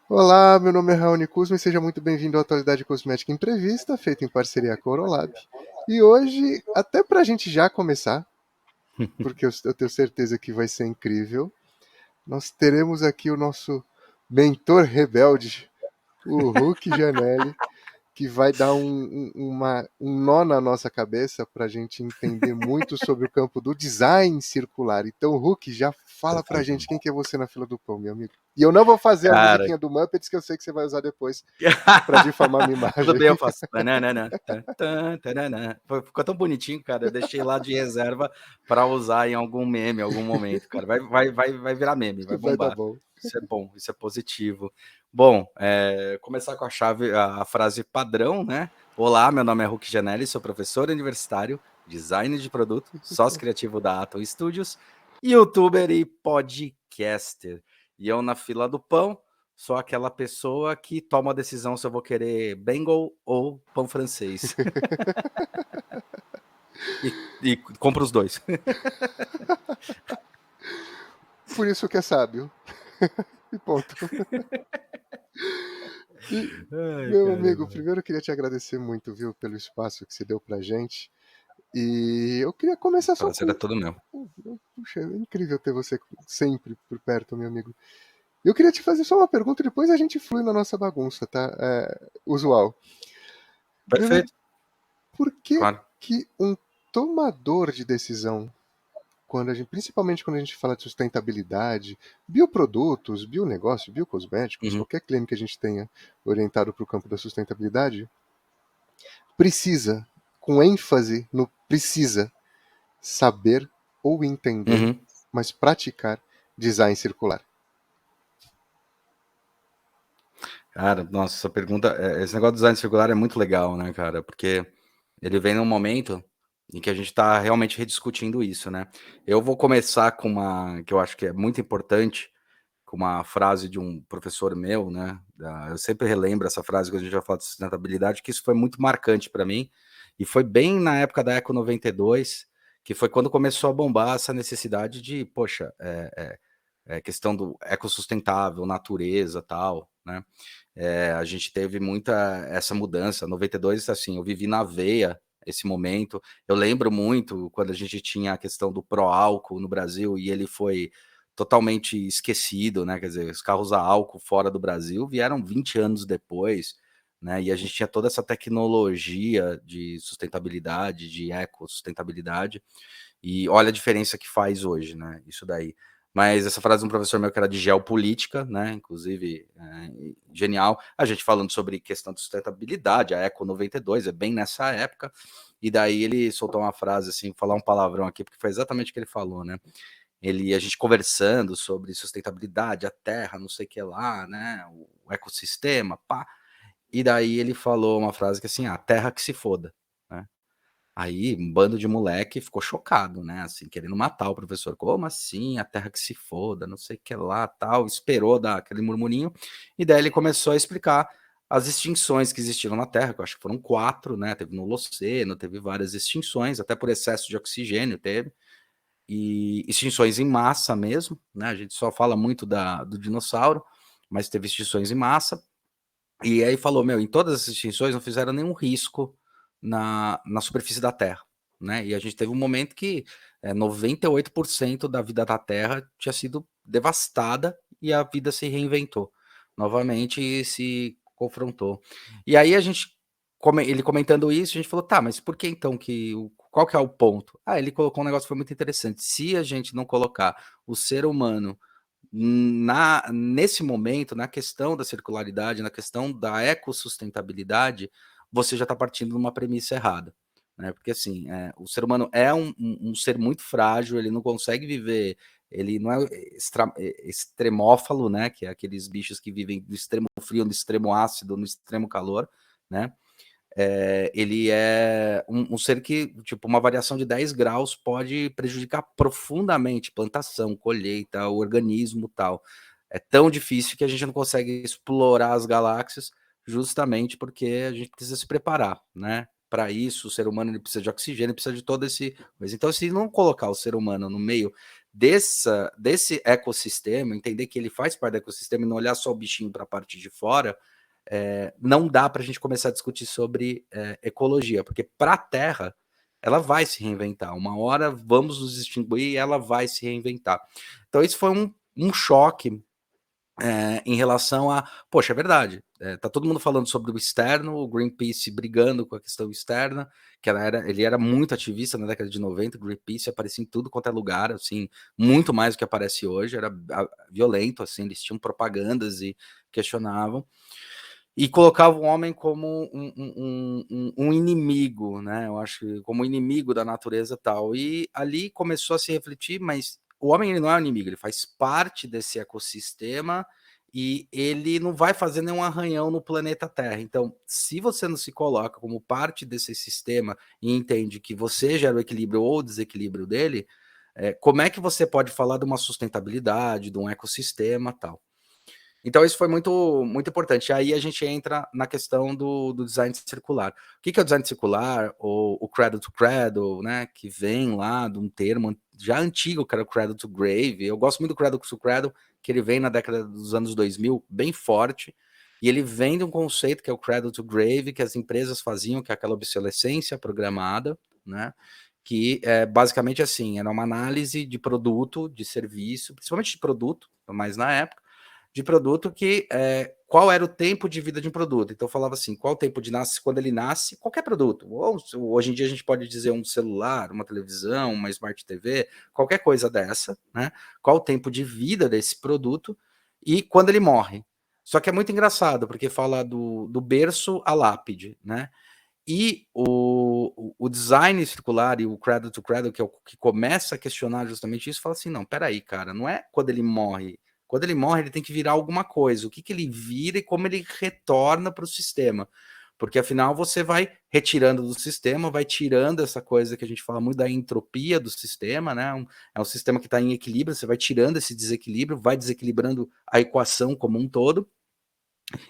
Olá, meu nome é Raoni Kuzma e seja muito bem-vindo à Atualidade Cosmética Imprevista, feita em parceria com a Orolab. E hoje, até pra gente já começar, porque eu tenho certeza que vai ser incrível, nós teremos aqui o nosso mentor rebelde, o Hulk Janelli, que vai dar um nó na nossa cabeça para a gente entender muito sobre o campo do design circular. Então, Hulk, já fala pra Perfeito. gente quem que é você na fila do pão, meu amigo. E eu não vou fazer a Cara, musiquinha do Muppets, que eu sei que você vai usar depois para difamar minha tudo imagem. bem, eu faço. Tananana, tananana. Ficou tão bonitinho, cara. Eu deixei lá de reserva para usar em algum meme, algum momento, cara. Vai virar meme, vai Vai dar bombar. bom. Isso é bom, isso é positivo. Bom, começar com a frase padrão, né? Olá, meu nome é Hulk Janelli, sou professor universitário, design de produto, sócio criativo da Atom Studios, youtuber e podcaster. E eu na fila do pão sou aquela pessoa que toma a decisão se eu vou querer Bengal ou pão francês. E compro os dois. Por isso que é sábio. E ponto. E, Ai, meu amigo, caramba. primeiro eu queria te agradecer muito, viu, pelo espaço que você deu pra gente. E eu queria começar só Prazer é com. todo meu. Puxa, é incrível ter você sempre por perto, meu amigo. Eu queria te fazer só uma pergunta e depois a gente flui na nossa bagunça, tá? Usual. Primeiro, Perfeito, por que claro. que um tomador de decisão, principalmente quando a gente fala de sustentabilidade, bioprodutos, bionegócio, biocosméticos, Uhum. qualquer cliente que a gente tenha orientado para o campo da sustentabilidade, precisa, com ênfase no precisa, saber ou entender, Uhum. mas praticar design circular? Cara, nossa, essa pergunta, esse negócio do design circular é muito legal, né, cara? Porque ele vem num momento em que a gente está realmente rediscutindo isso, né? Eu vou começar com uma que eu acho que é muito importante, com uma frase de um professor meu, né? Eu sempre relembro essa frase quando a gente vai falar de sustentabilidade, que isso foi muito marcante para mim. E foi bem na época da Eco 92, que foi quando começou a bombar essa necessidade de, poxa, questão do ecossustentável, natureza, tal, né? A gente teve muita essa mudança. 92, assim, eu vivi na veia esse momento. Eu lembro muito quando a gente tinha a questão do pró-álcool no Brasil e ele foi totalmente esquecido, né? Quer dizer, os carros a álcool fora do Brasil vieram 20 anos depois, né? E a gente tinha toda essa tecnologia de sustentabilidade, de ecossustentabilidade, e olha a diferença que faz hoje, né? Isso daí. Mas essa frase de um professor meu que era de geopolítica, né? Inclusive, genial. A gente falando sobre questão de sustentabilidade, a Eco 92, é bem nessa época. E daí ele soltou uma frase assim, vou falar um palavrão aqui, porque foi exatamente o que ele falou, né? A gente conversando sobre sustentabilidade, a terra, não sei o que lá, né? O ecossistema, pá. E daí ele falou uma frase que assim, a terra que se foda, né? Aí, um bando de moleque ficou chocado, né, assim, querendo matar o professor. Como assim? A terra que se foda, não sei o que lá, tal. Esperou dar aquele murmurinho, e daí ele começou a explicar as extinções que existiram na Terra, que eu acho que foram 4, né, teve no Holoceno, teve várias extinções, até por excesso de oxigênio teve, e extinções em massa mesmo, né, a gente só fala muito do dinossauro, mas teve extinções em massa, e aí falou: "Meu, em todas as extinções não fizeram nenhum risco na superfície da Terra", né, e a gente teve um momento que, 98% da vida da Terra tinha sido devastada e a vida se reinventou novamente e se confrontou. E aí a gente ele comentando isso, a gente falou: "Tá, mas por que então que o qual que é o ponto?". Ah, ele colocou um negócio que foi muito interessante: se a gente não colocar o ser humano nesse momento, na questão da circularidade, na questão da ecossustentabilidade, você já está partindo de uma premissa errada, né? Porque assim, o ser humano é um ser muito frágil, ele não consegue viver, ele não é extremófalo, né? Que é aqueles bichos que vivem no extremo frio, no extremo ácido, no extremo calor, né? Ele é um ser que, tipo, uma variação de 10 graus pode prejudicar profundamente plantação, colheita, o organismo tal. É tão difícil que a gente não consegue explorar as galáxias justamente porque a gente precisa se preparar, né? Para isso, o ser humano ele precisa de oxigênio, precisa de todo esse. Mas então, se não colocar o ser humano no meio desse ecossistema, entender que ele faz parte do ecossistema e não olhar só o bichinho para a parte de fora, não dá para a gente começar a discutir sobre ecologia, porque para a Terra, ela vai se reinventar. Uma hora vamos nos extinguir e ela vai se reinventar. Então, isso foi um choque em relação a, poxa, é verdade, tá todo mundo falando sobre o externo, o Greenpeace brigando com a questão externa, que ele era muito ativista na década de 90, o Greenpeace aparecia em tudo quanto é lugar, assim, muito mais do que aparece hoje, era violento, assim, eles tinham propagandas e questionavam, e colocavam o homem como um inimigo, né, eu acho que como inimigo da natureza e tal, e ali começou a se refletir, mas o homem ele não é um inimigo, ele faz parte desse ecossistema e ele não vai fazer nenhum arranhão no planeta Terra. Então, se você não se coloca como parte desse sistema e entende que você gera o equilíbrio ou o desequilíbrio dele, como é que você pode falar de uma sustentabilidade, de um ecossistema tal? Então, isso foi muito, muito importante. Aí a gente entra na questão do design circular. O que é o design circular? O Cradle to Cradle, né? Que vem lá de um termo já antigo, que era o Cradle to Grave. Eu gosto muito do Cradle to Cradle, que ele vem na década dos anos 2000, bem forte. E ele vem de um conceito que é o Cradle to Grave, que as empresas faziam, que é aquela obsolescência programada, né? Que é basicamente assim, era uma análise de produto, de serviço, principalmente de produto, mas na época, de produto que qual era o tempo de vida de um produto. Então eu falava assim, qual o tempo de nasce quando ele nasce, qualquer produto. Ou hoje em dia a gente pode dizer um celular, uma televisão, uma Smart TV, qualquer coisa dessa, né? Qual o tempo de vida desse produto e quando ele morre. Só que é muito engraçado, porque fala do berço à lápide, né? E o design circular e o Cradle to Cradle, que é o que começa a questionar justamente isso, fala assim, não, peraí, cara, não é quando ele morre. Quando ele morre, ele tem que virar alguma coisa. O que ele vira e como ele retorna para o sistema. Porque, afinal, você vai retirando do sistema, vai tirando essa coisa que a gente fala muito da entropia do sistema, né? É um sistema que está em equilíbrio, você vai tirando esse desequilíbrio, vai desequilibrando a equação como um todo,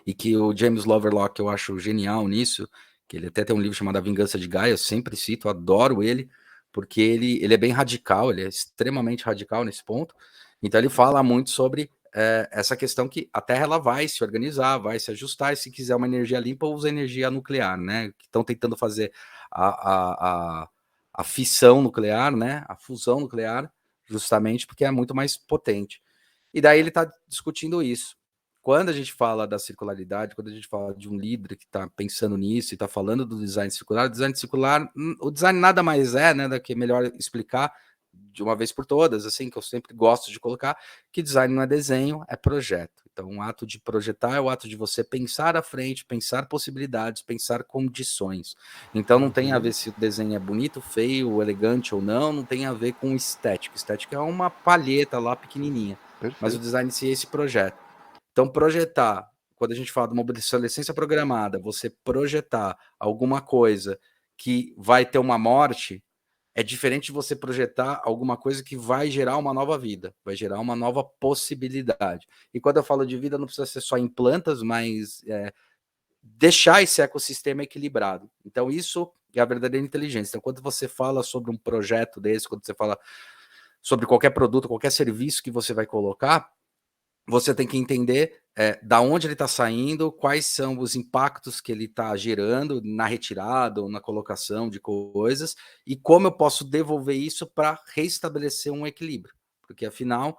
e que o James Lovelock, eu acho genial nisso, que ele até tem um livro chamado A Vingança de Gaia, eu sempre cito, adoro ele, porque ele é bem radical, ele é extremamente radical nesse ponto, então ele fala muito sobre essa questão que a Terra ela vai se organizar, vai se ajustar, e se quiser uma energia limpa, usa energia nuclear, né, que estão tentando fazer a fissão nuclear, né, a fusão nuclear, justamente porque é muito mais potente. E daí ele está discutindo isso. Quando a gente fala da circularidade, quando a gente fala de um líder que está pensando nisso e está falando do design circular, o design nada mais né, do que melhor explicar de uma vez por todas, assim, que eu sempre gosto de colocar, que design não é desenho, é projeto. Então, o ato de projetar é o ato de você pensar à frente, pensar possibilidades, pensar condições. Então, não tem a ver se o desenho é bonito, feio, elegante ou não tem a ver com estética. Estética é uma palheta lá pequenininha. Perfeito. Mas o design em si é esse projeto. Então, projetar, quando a gente fala de uma obsolescência programada, você projetar alguma coisa que vai ter uma morte, é diferente de você projetar alguma coisa que vai gerar uma nova vida, vai gerar uma nova possibilidade. E quando eu falo de vida, não precisa ser só em plantas, mas deixar esse ecossistema equilibrado. Então, isso é a verdadeira inteligência. Então, quando você fala sobre um projeto desse, quando você fala sobre qualquer produto, qualquer serviço que você vai colocar, você tem que entender da onde ele está saindo, quais são os impactos que ele está gerando na retirada ou na colocação de coisas, e como eu posso devolver isso para restabelecer um equilíbrio. Porque, afinal,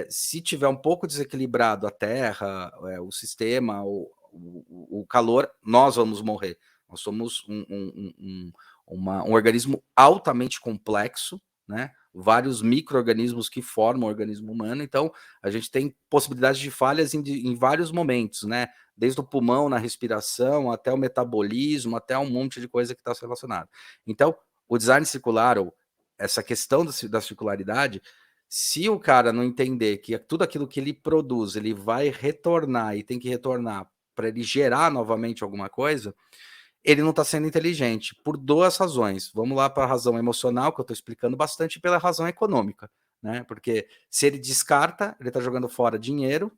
se tiver um pouco desequilibrado a terra, o sistema, o calor, nós vamos morrer. Nós somos um organismo altamente complexo, né? Vários micro-organismos que formam o organismo humano, então a gente tem possibilidades de falhas em vários momentos, né? Desde o pulmão na respiração, até o metabolismo, até um monte de coisa que está relacionada. Então, o design circular, ou essa questão da circularidade, se o cara não entender que tudo aquilo que ele produz, ele vai retornar e tem que retornar para ele gerar novamente alguma coisa, ele não está sendo inteligente, por duas razões. Vamos lá para a razão emocional, que eu estou explicando bastante, e pela razão econômica, né? Porque se ele descarta, ele está jogando fora dinheiro,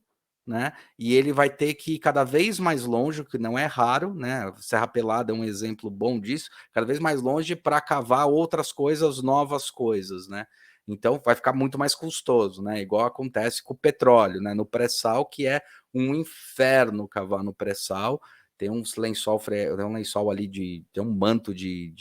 né? E ele vai ter que ir cada vez mais longe, o que não é raro, né? Serra Pelada é um exemplo bom disso, cada vez mais longe para cavar outras coisas, novas coisas, né? Então vai ficar muito mais custoso, né? Igual acontece com o petróleo, né? No pré-sal, que é um inferno cavar no pré-sal. Tem um lençol ali tem um manto de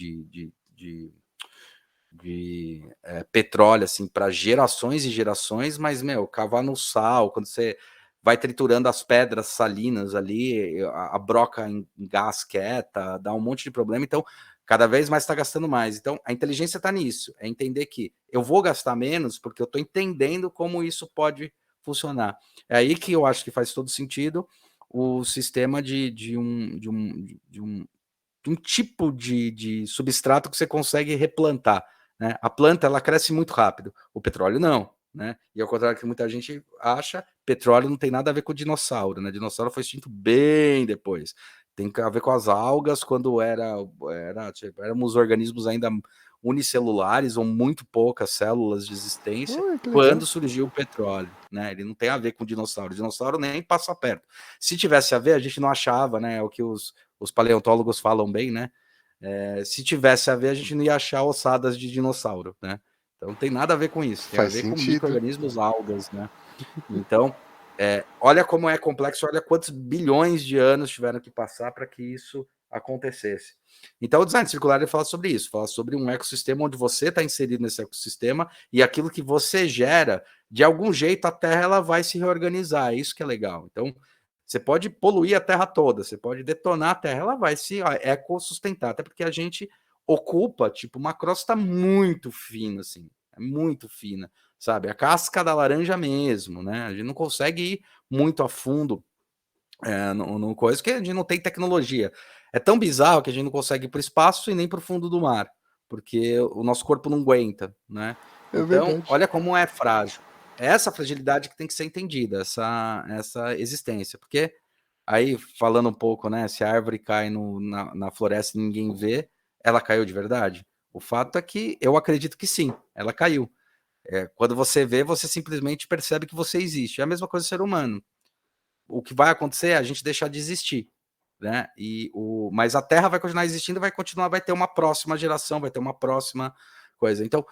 petróleo assim para gerações e gerações, mas cavar no sal, quando você vai triturando as pedras salinas ali, a broca engasqueta, dá um monte de problema, então cada vez mais está gastando mais. Então a inteligência está nisso, é entender que eu vou gastar menos porque eu estou entendendo como isso pode funcionar. É aí que eu acho que faz todo sentido o sistema de um tipo de substrato que você consegue replantar, né? A planta ela cresce muito rápido, o petróleo não, né? E ao contrário do que muita gente acha, petróleo não tem nada a ver com o dinossauro, né? O dinossauro foi extinto bem depois. Tem a ver com as algas, quando éramos organismos ainda unicelulares ou muito poucas células de existência, Ui, que legal. quando surgiu o petróleo, né? Ele não tem a ver com o dinossauro. O dinossauro nem passa perto. Se tivesse a ver, a gente não achava, né? É o que os paleontólogos falam bem, né? Se tivesse a ver, a gente não ia achar ossadas de dinossauro, né? Então não tem nada a ver com isso, tem a Faz ver com sentido. micro-organismos, algas, né? Então, olha como é complexo, olha quantos bilhões de anos tiveram que passar para que isso acontecesse. Então, o design circular ele fala sobre isso, fala sobre um ecossistema onde você está inserido nesse ecossistema e aquilo que você gera, de algum jeito a Terra ela vai se reorganizar, é isso que é legal. Então, você pode poluir a Terra toda, você pode detonar a Terra, ela vai se ecossustentar, até porque a gente ocupa tipo uma crosta muito fina, assim, muito fina, sabe? A casca da laranja mesmo, né? A gente não consegue ir muito a fundo no coisa, que a gente não tem tecnologia. É tão bizarro que a gente não consegue ir para o espaço e nem para o fundo do mar, porque o nosso corpo não aguenta, né? É Então, verdade. olha como é frágil. É essa fragilidade que tem que ser entendida, essa existência, porque aí, falando um pouco, né, se a árvore cai na floresta e ninguém vê, ela caiu de verdade? O fato é que eu acredito que sim, ela caiu. Quando você vê, você simplesmente percebe que você existe. É a mesma coisa do ser humano. O que vai acontecer é a gente deixar de existir, né? Mas a Terra vai continuar existindo, vai ter uma próxima geração, vai ter uma próxima coisa. Então,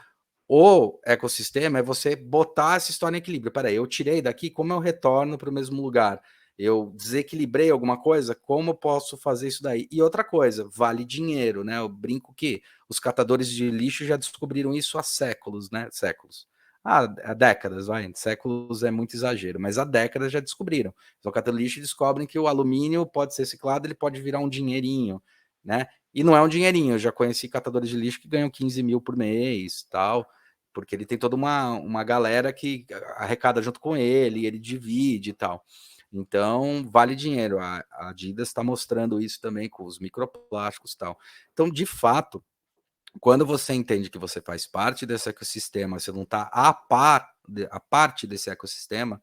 o ecossistema é você botar essa história em equilíbrio. Peraí, eu tirei daqui, como eu retorno para o mesmo lugar? Eu desequilibrei alguma coisa, como eu posso fazer isso daí? E outra coisa, vale dinheiro, né? Eu brinco que os catadores de lixo já descobriram isso há séculos, né? Séculos. Há décadas, vai. Séculos é muito exagero, mas há décadas já descobriram. Então, catando lixo descobrem que o alumínio pode ser reciclado, ele pode virar um dinheirinho, né? E não é um dinheirinho, eu já conheci catadores de lixo que ganham 15 mil por mês, tal, porque ele tem toda uma galera que arrecada junto com ele divide e tal. Então, vale dinheiro. A Adidas está mostrando isso também com os microplásticos e tal. Então, de fato, quando você entende que você faz parte desse ecossistema, você não está a parte desse ecossistema,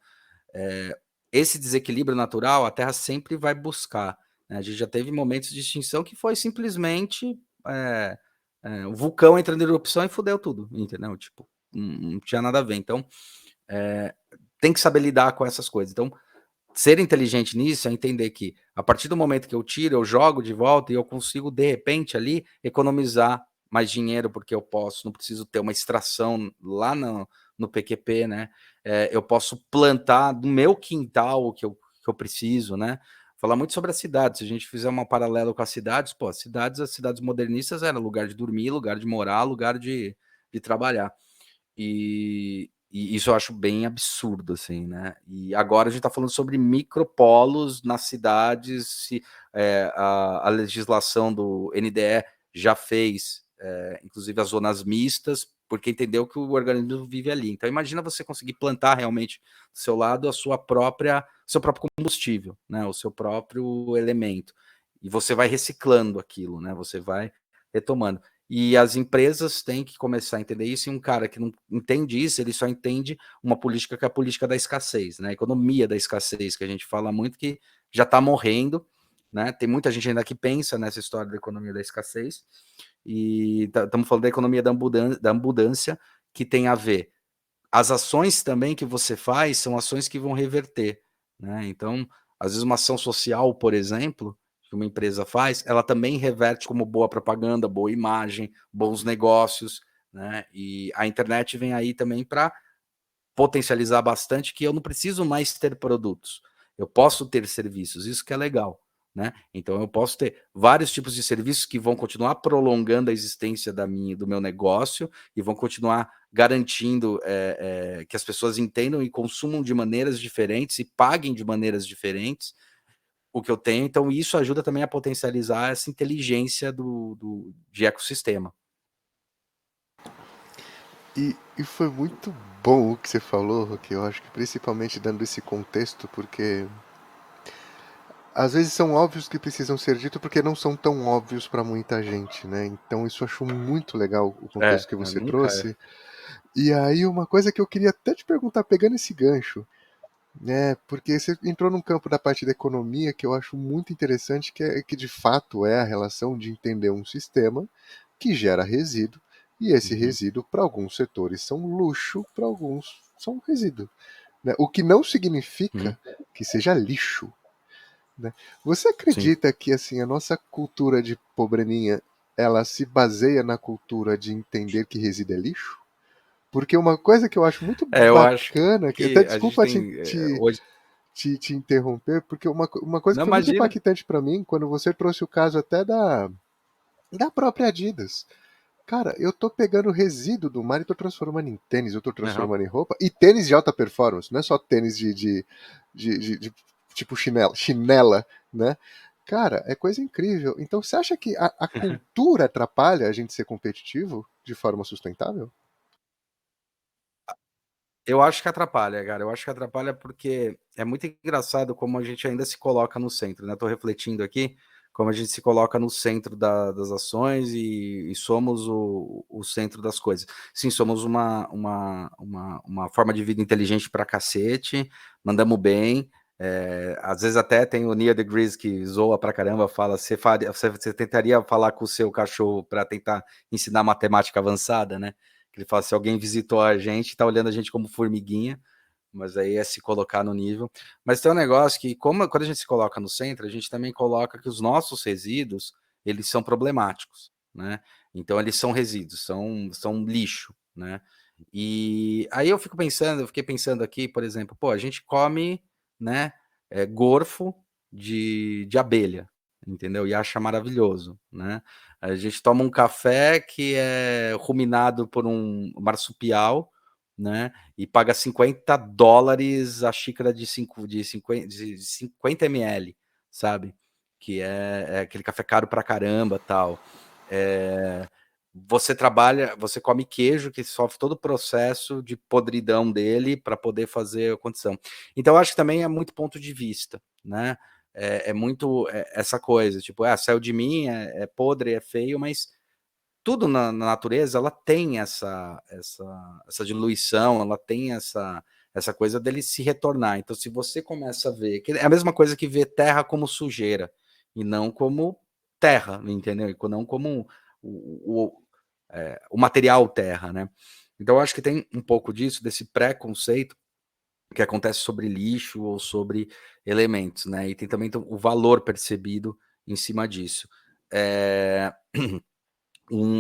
esse desequilíbrio natural a Terra sempre vai buscar, né? A gente já teve momentos de extinção que foi simplesmente o vulcão entrando em erupção e fudeu tudo, entendeu? Tipo, não tinha nada a ver. Então, tem que saber lidar com essas coisas. Então, ser inteligente nisso é entender que a partir do momento que eu tiro, eu jogo de volta e eu consigo, de repente, ali, economizar mais dinheiro, porque eu não preciso ter uma extração lá no PQP, né? Eu posso plantar no meu quintal o que eu preciso, né? Falar muito sobre as cidades. Se a gente fizer uma paralela com as cidades, pô, as cidades modernistas eram lugar de dormir, lugar de morar, lugar de trabalhar. E isso eu acho bem absurdo, assim, né? E agora a gente está falando sobre micropolos nas cidades, a legislação do NDE já fez, inclusive as zonas mistas, porque entendeu que o organismo vive ali. Então imagina você conseguir plantar realmente do seu lado seu próprio combustível, né? O seu próprio elemento. E você vai reciclando aquilo, né? Você vai retomando. E as empresas têm que começar a entender isso, e um cara que não entende isso, ele só entende uma política que é a política da escassez, né? A economia da escassez, que a gente fala muito que já está morrendo, né? Tem muita gente ainda que pensa nessa história da economia da escassez, e estamos falando da economia da abundância, que tem a ver. As ações também que você faz são ações que vão reverter, né? Então, às vezes uma ação social, por exemplo, que uma empresa faz, ela também reverte como boa propaganda, boa imagem, bons negócios, né? E a internet vem aí também para potencializar bastante que eu não preciso mais ter produtos, eu posso ter serviços, isso que é legal, né? Então eu posso ter vários tipos de serviços que vão continuar prolongando a existência do meu negócio e vão continuar garantindo que as pessoas entendam e consumam de maneiras diferentes e paguem de maneiras diferentes o que eu tenho. Então isso ajuda também a potencializar essa inteligência de ecossistema. E foi muito bom o que você falou, que eu acho que principalmente dando esse contexto, porque às vezes são óbvios que precisam ser ditos porque não são tão óbvios para muita gente, né? Então isso eu acho muito legal o contexto que você Nunca é. trouxe. E aí uma coisa que eu queria até te perguntar, pegando esse gancho, né? Porque você entrou num campo da parte da economia que eu acho muito interessante, que de fato é a relação de entender um sistema que gera resíduo, e esse Uhum, resíduo para alguns setores são luxo, para alguns são resíduo, né? O que não uhum, significa que seja lixo, né? Você sim. acredita que assim a nossa cultura de pobreminha ela se baseia na cultura de entender que resíduo é lixo? Porque uma coisa que eu acho muito Eu acho bacana, que até que a gente desculpa tem hoje. te interromper, porque uma coisa Não, que foi muito imagina. impactante para mim, quando você trouxe o caso até da própria Adidas. Cara, eu tô pegando o resíduo do mar e tô transformando em tênis, eu tô Aham. transformando em roupa, e tênis de alta performance, não é só tênis de tipo chinela, né? Cara, é coisa incrível. Então você acha que a cultura atrapalha a gente ser competitivo de forma sustentável? Eu acho que atrapalha, cara. Eu acho que atrapalha porque é muito engraçado como a gente ainda se coloca no centro, né? Tô refletindo aqui como a gente se coloca no centro das ações e somos o centro das coisas. Sim, somos uma forma de vida inteligente pra cacete, mandamos bem. Às vezes até tem o Neil deGrasse que zoa pra caramba, fala: você tentaria falar com o seu cachorro para tentar ensinar matemática avançada, né? Ele fala: se alguém visitou a gente, tá olhando a gente como formiguinha, mas aí é se colocar no nível. Mas tem um negócio que, quando a gente se coloca no centro, a gente também coloca que os nossos resíduos, eles são problemáticos, né? Então eles são resíduos, são lixo, né? E aí eu fiquei pensando aqui, por exemplo, pô, a gente come, né, gorfo de abelha, entendeu? E acha maravilhoso, né? A gente toma um café que é ruminado por um marsupial, né? E paga $50 a xícara de 50 ml, sabe? Que é aquele café caro pra caramba, tal. Você come queijo que sofre todo o processo de podridão dele para poder fazer a condição. Então, eu acho que também é muito ponto de vista, né? É muito essa coisa, tipo, saiu de mim, é podre, é feio, mas tudo na natureza ela tem essa diluição, ela tem essa coisa dele se retornar. Então, se você começa a ver, que é a mesma coisa que ver terra como sujeira e não como terra, entendeu? E não como o material terra, né? Então, eu acho que tem um pouco disso, desse preconceito que acontece sobre lixo ou sobre elementos, né? E tem também o valor percebido em cima disso. É...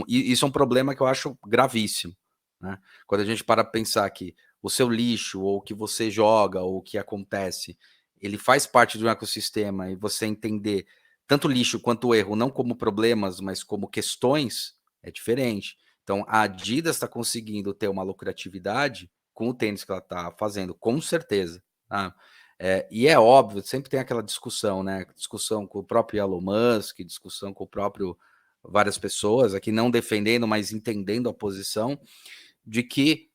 E isso é um problema que eu acho gravíssimo, né? Quando a gente para pensar que o seu lixo, ou o que você joga, ou o que acontece, ele faz parte de um ecossistema e você entender tanto o lixo quanto o erro, não como problemas, mas como questões, é diferente. Então, a Adidas está conseguindo ter uma lucratividade com o tênis que ela está fazendo, com certeza. Tá? E é óbvio, sempre tem aquela discussão, né? Discussão com o próprio Elon Musk, discussão com o próprio várias pessoas aqui não defendendo, mas entendendo a posição de que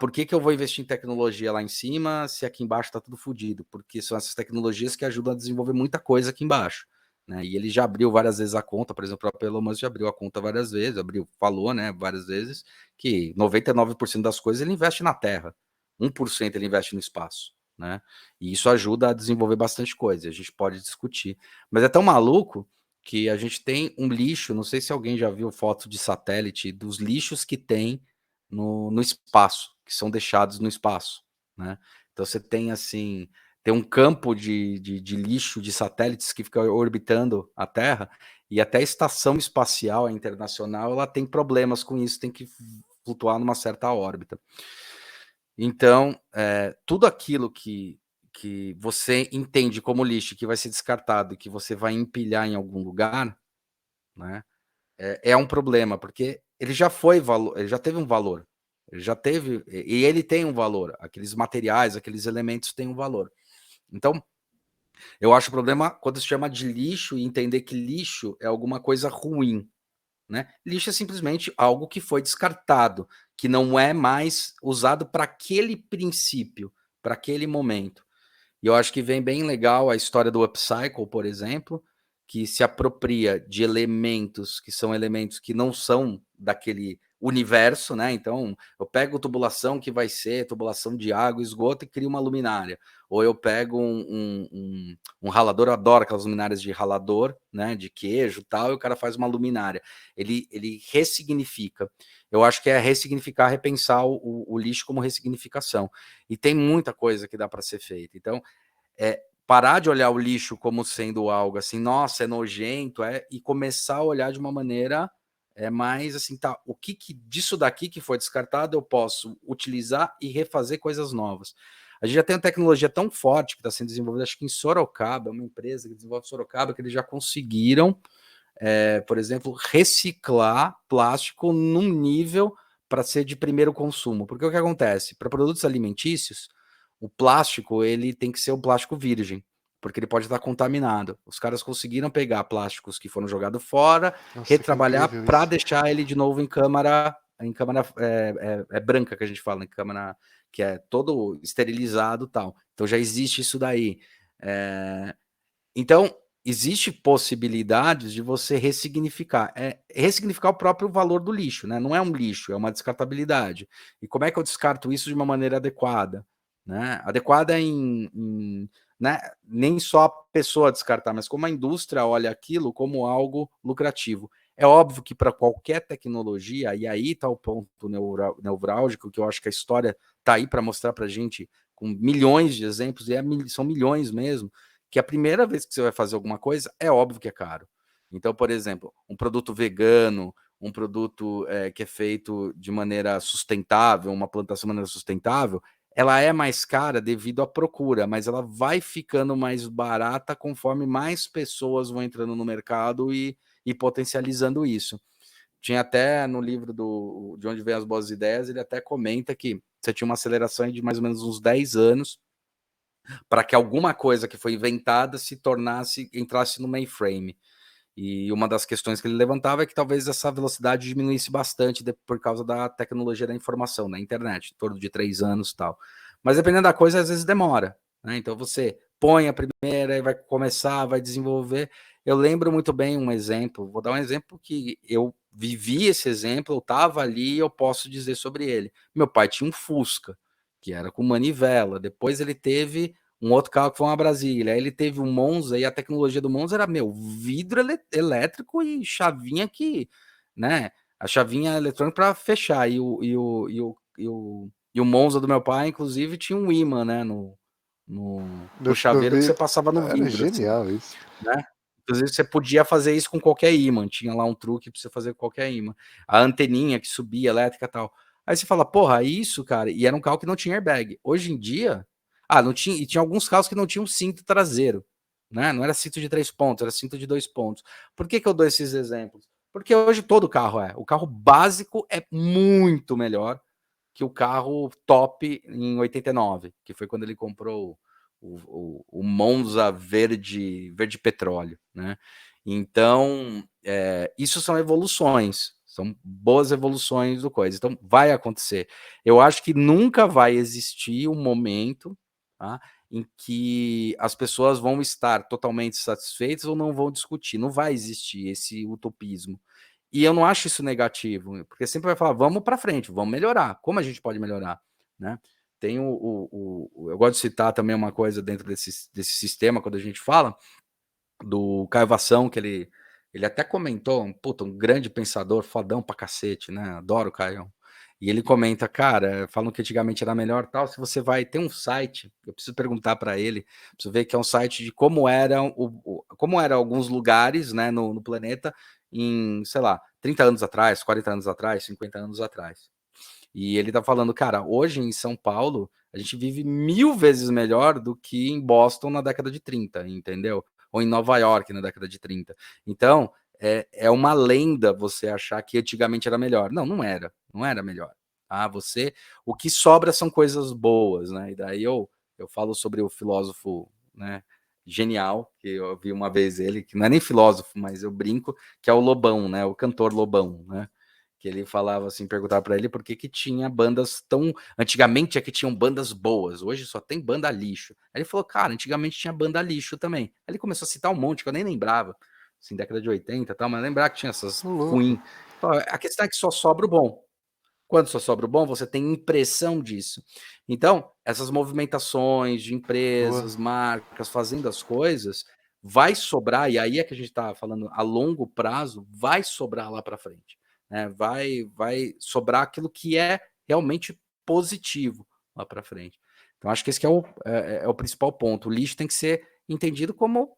por que eu vou investir em tecnologia lá em cima se aqui embaixo está tudo fodido? Porque são essas tecnologias que ajudam a desenvolver muita coisa aqui embaixo. Né? E ele já abriu várias vezes a conta, por exemplo, o próprio Elon Musk já abriu a conta várias vezes, falou, né, várias vezes, que 99% das coisas ele investe na Terra, 1% ele investe no espaço. Né? E isso ajuda a desenvolver bastante coisa, a gente pode discutir. Mas é tão maluco que a gente tem um lixo, não sei se alguém já viu foto de satélite dos lixos que tem no espaço, que são deixados no espaço, né? Então você tem assim, tem um campo de lixo de satélites que fica orbitando a Terra e até a estação espacial internacional, ela tem problemas com isso, tem que flutuar numa certa órbita. Então, tudo aquilo que você entende como lixo, que vai ser descartado, que você vai empilhar em algum lugar, né, é um problema, porque ele já teve um valor, e ele tem um valor, aqueles materiais, aqueles elementos têm um valor. Então, eu acho o problema quando se chama de lixo e entender que lixo é alguma coisa ruim, né? Lixo é simplesmente algo que foi descartado, que não é mais usado para aquele princípio, para aquele momento. E eu acho que vem bem legal a história do upcycle, por exemplo, que se apropria de elementos que são elementos que não são daquele universo, né? Então, eu pego tubulação que vai ser tubulação de água, esgoto e crio uma luminária. Ou eu pego um ralador, eu adoro aquelas luminárias de ralador, né? De queijo e tal, e o cara faz uma luminária. Ele ressignifica. Eu acho que é ressignificar, repensar o lixo como ressignificação. E tem muita coisa que dá para ser feita. Então, parar de olhar o lixo como sendo algo assim, nossa, é nojento, e começar a olhar de uma maneira mais assim, tá, o que disso daqui que foi descartado eu posso utilizar e refazer coisas novas. A gente já tem uma tecnologia tão forte que está sendo desenvolvida, acho que em Sorocaba, uma empresa que desenvolve Sorocaba, que eles já conseguiram, por exemplo, reciclar plástico num nível para ser de primeiro consumo. Porque o que acontece? Para produtos alimentícios, o plástico ele tem que ser um plástico virgem, porque ele pode estar contaminado. Os caras conseguiram pegar plásticos que foram jogados fora, Nossa, que retrabalhar incrível para isso. deixar ele de novo em câmara branca, que a gente fala, em câmara que é todo esterilizado e tal. Então já existe isso daí. Então, existe possibilidades de você ressignificar. Ressignificar o próprio valor do lixo, né? Não é um lixo, é uma descartabilidade. E como é que eu descarto isso de uma maneira adequada? Né? Adequada né? Nem só a pessoa descartar, mas como a indústria olha aquilo como algo lucrativo. É óbvio que para qualquer tecnologia, e aí está o ponto neurálgico, que eu acho que a história está aí para mostrar para a gente, com milhões de exemplos, e são milhões mesmo, que a primeira vez que você vai fazer alguma coisa, é óbvio que é caro. Então, por exemplo, um produto vegano, um produto que é feito de maneira sustentável, uma plantação de maneira sustentável, ela é mais cara devido à procura, mas ela vai ficando mais barata conforme mais pessoas vão entrando no mercado e potencializando isso. Tinha até no livro De Onde Vêm as Boas Ideias, ele até comenta que você tinha uma aceleração de mais ou menos uns 10 anos para que alguma coisa que foi inventada entrasse no mainframe. E uma das questões que ele levantava é que talvez essa velocidade diminuísse bastante por causa da tecnologia da informação, na internet, em torno de 3 anos e tal. Mas dependendo da coisa, às vezes demora. Né? Então você põe a primeira e vai começar, vai desenvolver. Eu lembro muito bem um exemplo, vou dar um exemplo que eu vivi esse exemplo, eu estava ali e eu posso dizer sobre ele. Meu pai tinha um Fusca, que era com manivela. Depois ele teve um outro carro que foi uma Brasília. Aí ele teve um Monza e a tecnologia do Monza era, vidro elétrico e chavinha né? A chavinha eletrônica para fechar. E o Monza do meu pai, inclusive, tinha um ímã, né? No No chaveiro que você vidro. passava no Era vidro, assim, genial isso. né? Inclusive, você podia fazer isso com qualquer ímã. Tinha lá um truque para você fazer com qualquer ímã. A anteninha que subia, elétrica e tal. Aí você fala, porra, isso, cara. E era um carro que não tinha airbag. Hoje em dia, não tinha. E tinha alguns carros que não tinham cinto traseiro. Né? Não era cinto de 3 pontos, era cinto de 2 pontos. Por que eu dou esses exemplos? Porque hoje todo carro é. O carro básico é muito melhor que o carro top em 89, que foi quando ele comprou o Monza verde petróleo, né? Então, isso são evoluções, são boas evoluções do coisa. Então, vai acontecer. Eu acho que nunca vai existir um momento, tá, em que as pessoas vão estar totalmente satisfeitas ou não vão discutir. Não vai existir esse utopismo. E eu não acho isso negativo, porque sempre vai falar, vamos para frente, vamos melhorar. Como a gente pode melhorar? Né? Tem eu gosto de citar também uma coisa dentro desse sistema, quando a gente fala do Caio Vação, que ele até comentou, um grande pensador, fodão pra cacete, né? Adoro o Caio. E ele comenta, cara, falam que antigamente era melhor tal. Se você vai ter um site, eu preciso perguntar para ele, preciso ver que é um site de como eram como eram alguns lugares, né, no planeta em, sei lá, 30 anos atrás, 40 anos atrás, 50 anos atrás. E ele tá falando, cara, hoje em São Paulo, a gente vive 1000 vezes melhor do que em Boston na década de 30, entendeu? Ou em Nova York na década de 30. Então, é uma lenda você achar que antigamente era melhor. Não, não era melhor. Ah, o que sobra são coisas boas, né? E daí eu falo sobre o filósofo, né, genial, que eu vi uma vez ele, que não é nem filósofo, mas eu brinco, que é o Lobão, né? O cantor Lobão, né? Que ele falava assim, perguntava para ele por que tinha bandas tão... Antigamente é que tinham bandas boas, hoje só tem banda lixo. Aí ele falou, cara, antigamente tinha banda lixo também. Aí ele começou a citar um monte que eu nem lembrava, assim, década de 80 e tal, mas lembrar que tinha essas Ô, louco. ruim. A questão é que só sobra o bom. Quando só sobra o bom, você tem impressão disso. Então, essas movimentações de Boa. empresas, marcas, fazendo as coisas, vai sobrar, e aí é que a gente está falando a longo prazo, vai sobrar lá para frente. Né? Vai sobrar aquilo que é realmente positivo lá para frente. Então, acho que esse que é o principal ponto. O lixo tem que ser entendido como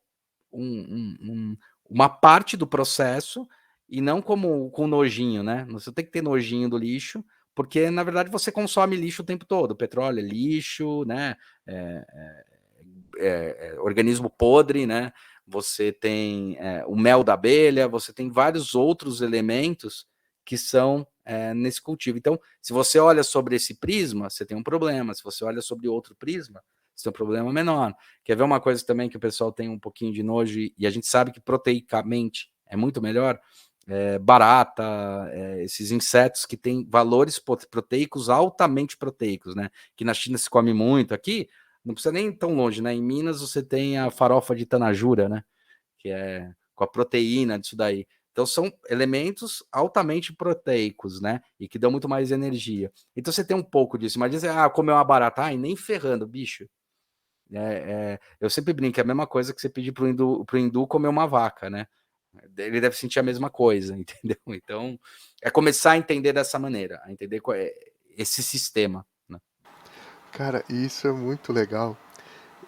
uma parte do processo e não como com nojinho, né? Você tem que ter nojinho do lixo, porque na verdade você consome lixo o tempo todo. Petróleo é lixo, né? É, organismo podre, né? Você tem o mel da abelha, você tem vários outros elementos que são nesse cultivo. Então, se você olha sobre esse prisma, você tem um problema. Se você olha sobre outro prisma, você tem um problema menor. Quer ver uma coisa também que o pessoal tem um pouquinho de nojo e a gente sabe que proteicamente é muito melhor? Barata, esses insetos que têm valores proteicos altamente proteicos, né? Que na China se come muito. Aqui, não precisa nem tão longe, né? Em Minas você tem a farofa de tanajura, né? Que é com a proteína disso daí. Então são elementos altamente proteicos, né? E que dão muito mais energia. Então você tem um pouco disso. Imagina comer uma barata, ai, nem ferrando, bicho. Eu sempre brinco, é a mesma coisa que você pedir pro hindu comer uma vaca, né? Ele deve sentir a mesma coisa, entendeu? Então, é começar a entender dessa maneira, a entender qual é esse sistema, né? Cara, isso é muito legal.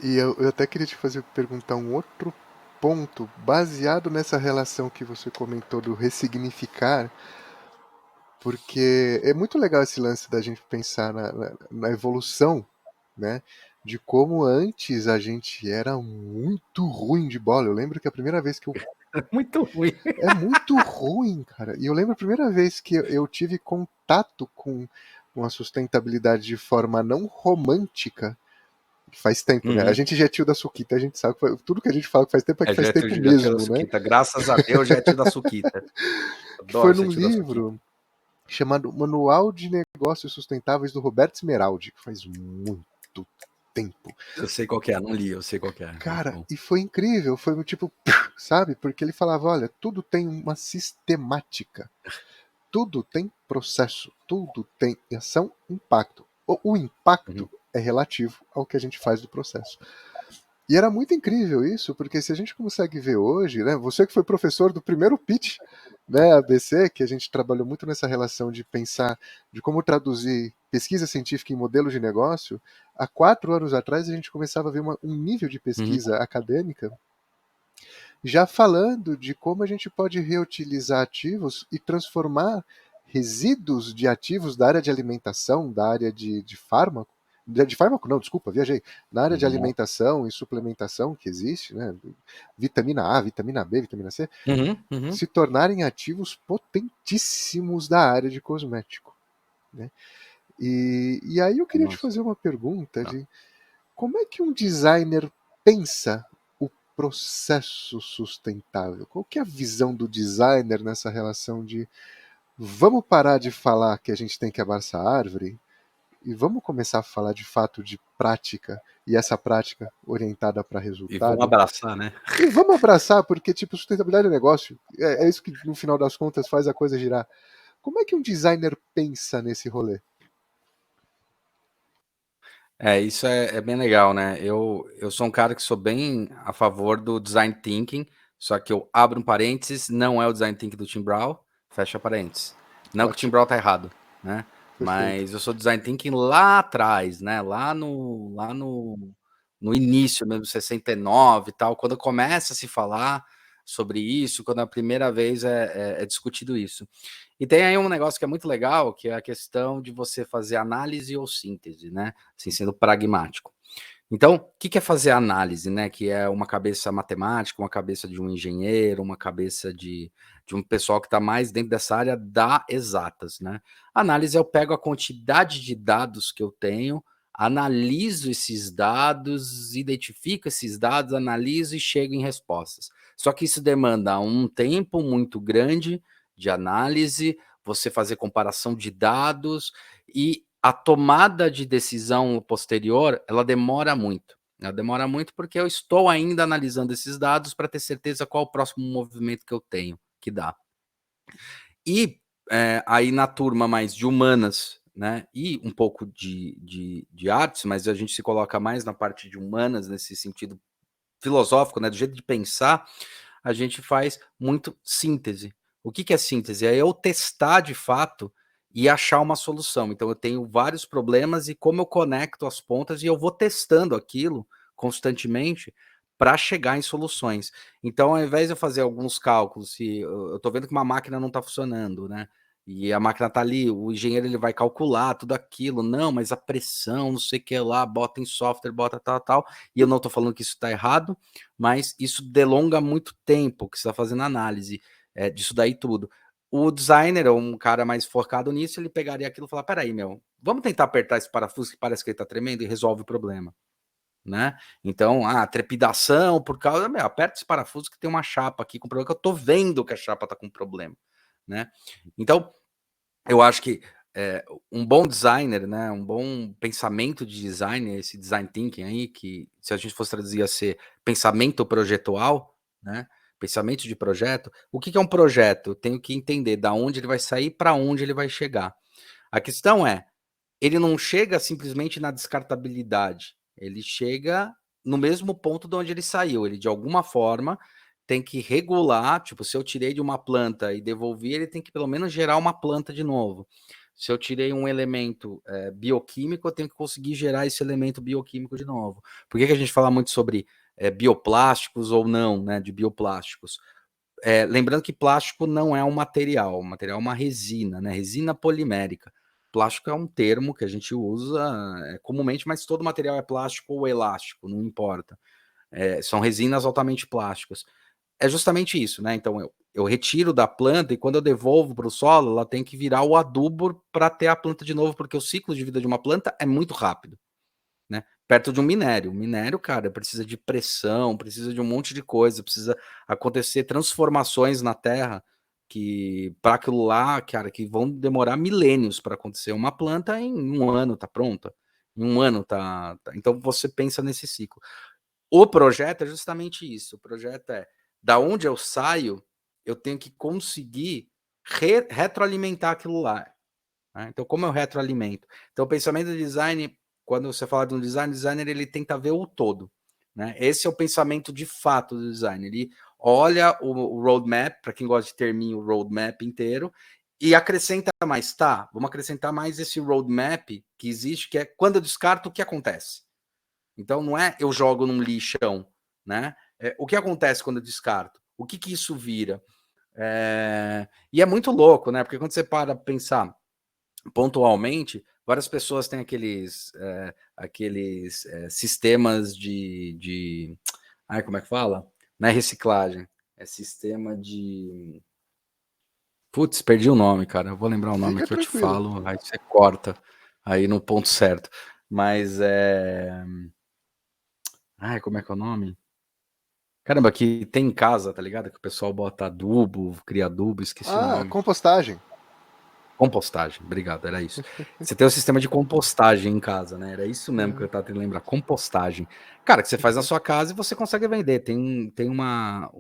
E eu até queria te fazer perguntar um outro ponto, baseado nessa relação que você comentou do ressignificar, porque é muito legal esse lance da gente pensar na evolução, né? De como antes a gente era muito ruim de bola. Eu lembro que a primeira vez que eu... Muito ruim. É muito ruim, cara. E eu lembro a primeira vez que eu tive contato com a sustentabilidade de forma não romântica. Faz tempo, né? A Uhum. gente já é tio da Suquita, a gente sabe que tudo que a gente fala que faz tempo é que faz tempo Já é tio da mesmo, né? Suquita. Graças a Deus já é tio da Suquita. Que foi Adoro ser num tio da Suquita. livro chamado Manual de Negócios Sustentáveis do Roberto Esmeraldi, que faz muito tempo. Eu sei qual que é, não li, eu sei qual que é. Muito Cara, bom. e foi incrível, foi tipo, sabe? Porque ele falava, olha, tudo tem uma sistemática, tudo tem processo, tudo tem ação, impacto. O Uhum. impacto é relativo ao que a gente faz do processo. E era muito incrível isso, porque se a gente consegue ver hoje, né, você que foi professor do primeiro pitch, né, ABC, que a gente trabalhou muito nessa relação de pensar de como traduzir pesquisa científica em modelo de negócio, há 4 anos atrás a gente começava a ver um nível de Uhum. pesquisa acadêmica já falando de como a gente pode reutilizar ativos e transformar resíduos de ativos da área de alimentação, da área de fármaco, de fármaco não, desculpa, viajei, na área de Uhum. alimentação e suplementação que existe, né, vitamina A, vitamina B, vitamina C, Uhum. Uhum. se tornarem ativos potentíssimos da área de cosmético, né? E aí eu queria te Nossa. fazer uma pergunta Tá. de como é que um designer pensa o processo sustentável? Qual que é a visão do designer nessa relação de vamos parar de falar que a gente tem que abraçar a árvore e vamos começar a falar de fato de prática e essa prática orientada para E vamos resultado? abraçar, né? E vamos abraçar, porque tipo, sustentabilidade é negócio. É isso que no final das contas faz a coisa girar. Como é que um designer pensa nesse rolê? Isso é bem legal, né? Eu sou um cara que sou bem a favor do design thinking, só que eu abro um parênteses, não é o design thinking do Tim Brown, fecha parênteses. Não que o Tim Ótimo. Brown tá errado, né? Perfeito. Mas eu sou design thinking lá atrás, né? No início mesmo, 69 e tal, quando começa a se falar sobre isso, quando a primeira vez é discutido isso. E tem aí um negócio que é muito legal, que é a questão de você fazer análise ou síntese, né? Assim, sendo pragmático. Então, o que é fazer análise, né? Que é uma cabeça matemática, uma cabeça de um engenheiro, uma cabeça de um pessoal que está mais dentro dessa área da exatas, né? Análise, eu pego a quantidade de dados que eu tenho, analiso esses dados, identifico esses dados, analiso e chego em respostas. Só que isso demanda um tempo muito grande de análise, você fazer comparação de dados e a tomada de decisão posterior, ela demora muito. Ela demora muito porque eu estou ainda analisando esses dados para ter certeza qual o próximo movimento que eu tenho que dar. E aí na turma mais de humanas, né, e um pouco de artes, mas a gente se coloca mais na parte de humanas, nesse sentido filosófico, né, do jeito de pensar, a gente faz muito síntese. O que é síntese? É eu testar de fato e achar uma solução. Então eu tenho vários problemas e como eu conecto as pontas e eu vou testando aquilo constantemente para chegar em soluções. Então, ao invés de eu fazer alguns cálculos, se eu estou vendo que uma máquina não está funcionando, né? E a máquina está ali, o engenheiro ele vai calcular tudo aquilo, não, mas a pressão, não sei o que lá, bota em software, bota tal, e eu não estou falando que isso está errado, mas isso delonga muito tempo que você está fazendo análise disso daí tudo. O designer, ou um cara mais focado nisso, ele pegaria aquilo e falar, peraí, meu, vamos tentar apertar esse parafuso que parece que ele está tremendo e resolve o problema, né? Então, trepidação por causa, meu, aperta esse parafuso que tem uma chapa aqui com problema, que eu tô vendo que a chapa está com problema, né? Então, eu acho que um bom designer, né, um bom pensamento de design, esse design thinking aí, que se a gente fosse traduzir a ser pensamento projetual, né, pensamento de projeto, o que é um projeto? Eu tenho que entender da onde ele vai sair para onde ele vai chegar. A questão é, ele não chega simplesmente na descartabilidade, ele chega no mesmo ponto de onde ele saiu, ele de alguma forma tem que regular, tipo, se eu tirei de uma planta e devolvi, ele tem que pelo menos gerar uma planta de novo. Se eu tirei um elemento bioquímico, eu tenho que conseguir gerar esse elemento bioquímico de novo. Por que a gente fala muito sobre bioplásticos ou não, né, de bioplásticos? Lembrando que plástico não é um material, o material é uma resina, né? Resina polimérica. Plástico é um termo que a gente usa comumente, mas todo material é plástico ou elástico, não importa. São resinas altamente plásticas. É justamente isso, né? Então eu retiro da planta e quando eu devolvo para o solo, ela tem que virar o adubo para ter a planta de novo, porque o ciclo de vida de uma planta é muito rápido, né? Perto de um minério. O minério, cara, precisa de pressão, precisa de um monte de coisa, precisa acontecer transformações na Terra que para aquilo lá, cara, que vão demorar milênios para acontecer. Uma planta em um ano tá pronta. Em um ano tá. Então você pensa nesse ciclo. O projeto é justamente isso. O projeto é da onde eu saio, eu tenho que conseguir retroalimentar aquilo lá. Né? Então, como eu retroalimento? Então, o pensamento de design, quando você fala de um designer, ele tenta ver o todo. Né? Esse é o pensamento de fato do design. Ele olha o roadmap, para quem gosta de termino, o roadmap inteiro, e acrescenta mais. Tá, vamos acrescentar mais esse roadmap que existe, que é quando eu descarto, o que acontece? Então, não é eu jogo num lixão. Né? O que acontece quando eu descarto? O que isso vira? E é muito louco, né? Porque quando você para pensar pontualmente, várias pessoas têm aqueles sistemas ai, como é que fala? Não é reciclagem, é sistema de... Putz, perdi o nome, cara. Eu vou lembrar o nome Fica que eu te tranquilo. falo, aí você corta aí no ponto certo. Mas ai, como é que é o nome? Caramba, que tem em casa, tá ligado? Que o pessoal bota adubo, cria adubo, esqueci o Ah, nome. compostagem. Compostagem, obrigado, era isso. Você tem um sistema de compostagem em casa, né? Era isso mesmo que eu tava tentando lembrar, compostagem. Cara, que você faz na Perfeito. sua casa e você consegue vender. Tem uma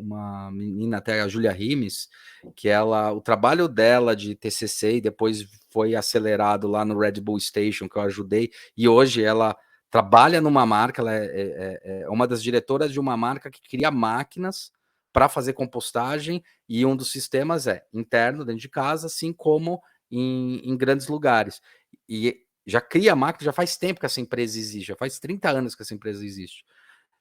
menina, até a Julia Rimes, que o trabalho dela de TCC e depois foi acelerado lá no Red Bull Station, que eu ajudei, e hoje ela trabalha numa marca, ela é uma das diretoras de uma marca que cria máquinas para fazer compostagem, e um dos sistemas é interno, dentro de casa, assim como em grandes lugares. e já cria a máquina, já faz tempo que essa empresa existe, já faz 30 anos que essa empresa existe.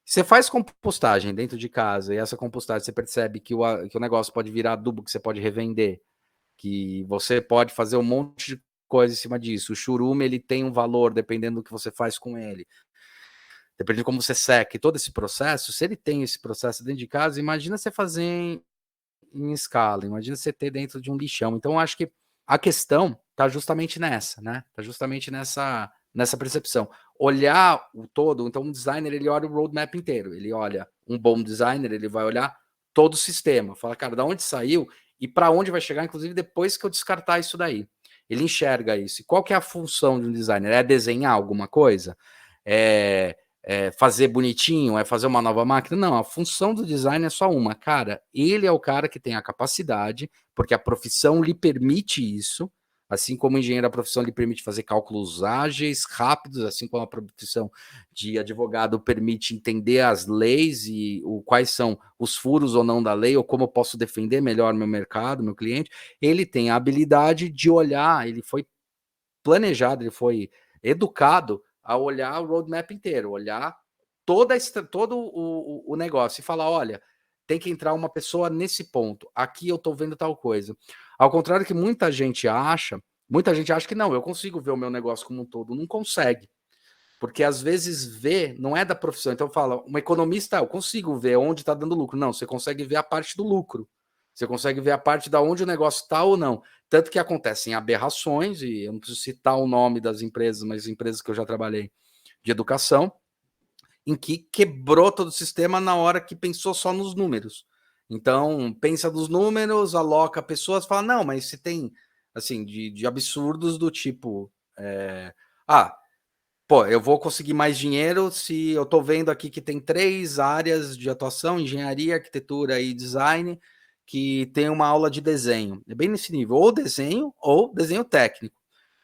Você faz compostagem dentro de casa e essa compostagem você percebe que o negócio pode virar adubo que você pode revender, que você pode fazer um monte de coisa em cima disso. O churume, ele tem um valor dependendo do que você faz com ele. Depende de como você seca. E todo esse processo, se ele tem esse processo dentro de casa, imagina você fazer em escala, imagina você ter dentro de um lixão. Então, eu acho que a questão está justamente nessa, né? Está justamente nessa percepção. Olhar o todo, então um designer, ele olha o roadmap inteiro. Ele olha, um bom designer, ele vai olhar todo o sistema. Fala, cara, da onde saiu e para onde vai chegar, inclusive depois que eu descartar isso daí. Ele enxerga isso. E qual que é a função de um designer? É desenhar alguma coisa? Fazer bonitinho? É fazer uma nova máquina? Não, a função do design é só uma. Cara, ele é o cara que tem a capacidade, porque a profissão lhe permite isso, assim como o engenheiro, a profissão lhe permite fazer cálculos ágeis, rápidos, assim como a profissão de advogado permite entender as leis e quais são os furos ou não da lei, ou como eu posso defender melhor meu mercado, meu cliente. Ele tem a habilidade de olhar, ele foi planejado, ele foi educado a olhar o roadmap inteiro, olhar todo o negócio e falar, olha, tem que entrar uma pessoa nesse ponto, aqui eu estou vendo tal coisa. Ao contrário que muita gente acha que não, eu consigo ver o meu negócio como um todo, não consegue. Porque às vezes ver não é da profissão. Então fala, um economista, eu consigo ver onde está dando lucro. Não, você consegue ver a parte do lucro. Você consegue ver a parte da onde o negócio está ou não. Tanto que acontecem aberrações, e eu não preciso citar o nome das empresas, mas empresas que eu já trabalhei de educação, em que quebrou todo o sistema na hora que pensou só nos números. Então, pensa nos números, aloca pessoas, fala, não, mas se tem, assim, de absurdos do tipo, pô, eu vou conseguir mais dinheiro se eu estou vendo aqui que tem 3 áreas de atuação, engenharia, arquitetura e design, que tem uma aula de desenho. É bem nesse nível, ou desenho técnico.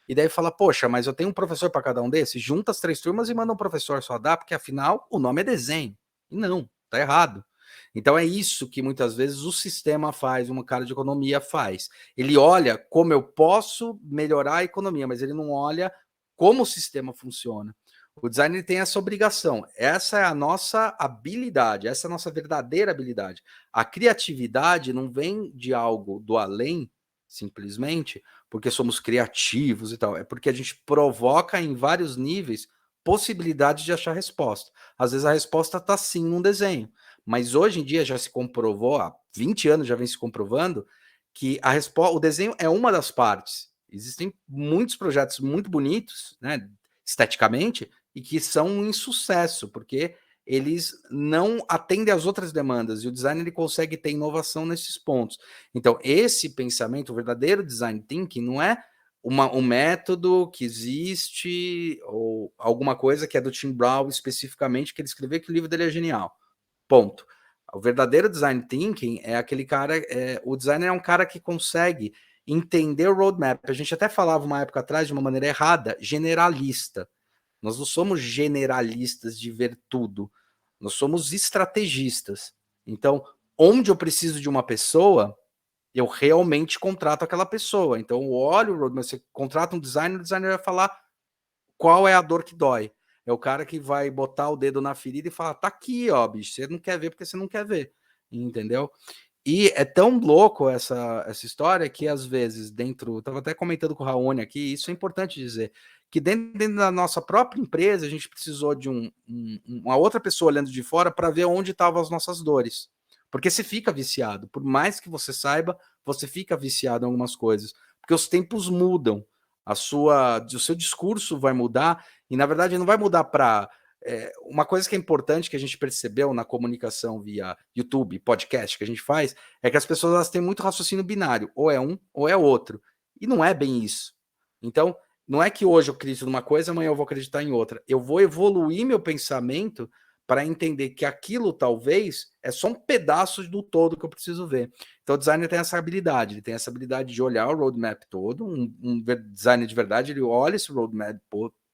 E daí fala, poxa, mas eu tenho um professor para cada um desses? Junta as 3 turmas e manda um professor só dá, porque afinal o nome é desenho. E não, tá errado. Então é isso que muitas vezes o sistema faz, uma cara de economia faz. Ele olha como eu posso melhorar a economia, mas ele não olha como o sistema funciona. O designer tem essa obrigação. Essa é a nossa habilidade, essa é a nossa verdadeira habilidade. A criatividade não vem de algo do além, simplesmente, porque somos criativos e tal. É porque a gente provoca em vários níveis possibilidades de achar resposta. Às vezes a resposta está sim num desenho. Mas hoje em dia já se comprovou, há 20 anos já vem se comprovando, que o desenho é uma das partes. Existem muitos projetos muito bonitos, né, esteticamente, e que são um insucesso, porque eles não atendem às outras demandas, e o design ele consegue ter inovação nesses pontos. Então, esse pensamento, o verdadeiro design thinking, não é um método que existe, ou alguma coisa que é do Tim Brown especificamente, que ele escreveu, que o livro dele é genial. Ponto. O verdadeiro design thinking é aquele cara, o designer é um cara que consegue entender o roadmap. A gente até falava uma época atrás de uma maneira errada, generalista. Nós não somos generalistas de ver tudo. Nós somos estrategistas. Então, onde eu preciso de uma pessoa, eu realmente contrato aquela pessoa. Então, eu olho o roadmap, você contrata um designer, o designer vai falar qual é a dor que dói. É o cara que vai botar o dedo na ferida e falar, tá aqui, ó, bicho, você não quer ver porque você não quer ver, entendeu? E é tão louco essa história que às vezes dentro, eu tava até comentando com o Raoni aqui, isso é importante dizer, que dentro da nossa própria empresa a gente precisou de uma outra pessoa olhando de fora para ver onde estavam as nossas dores. Porque você fica viciado, por mais que você saiba, você fica viciado em algumas coisas, porque os tempos mudam, o seu discurso vai mudar, e na verdade não vai mudar para uma coisa que é importante que a gente percebeu na comunicação via YouTube, podcast que a gente faz, é que as pessoas elas têm muito raciocínio binário, ou é um ou é outro. E não é bem isso. Então, não é que hoje eu acredito numa coisa, amanhã eu vou acreditar em outra. Eu vou evoluir meu pensamento para entender que aquilo talvez é só um pedaço do todo que eu preciso ver. Então, o designer tem essa habilidade, ele tem essa habilidade de olhar o roadmap todo, um designer de verdade, ele olha esse roadmap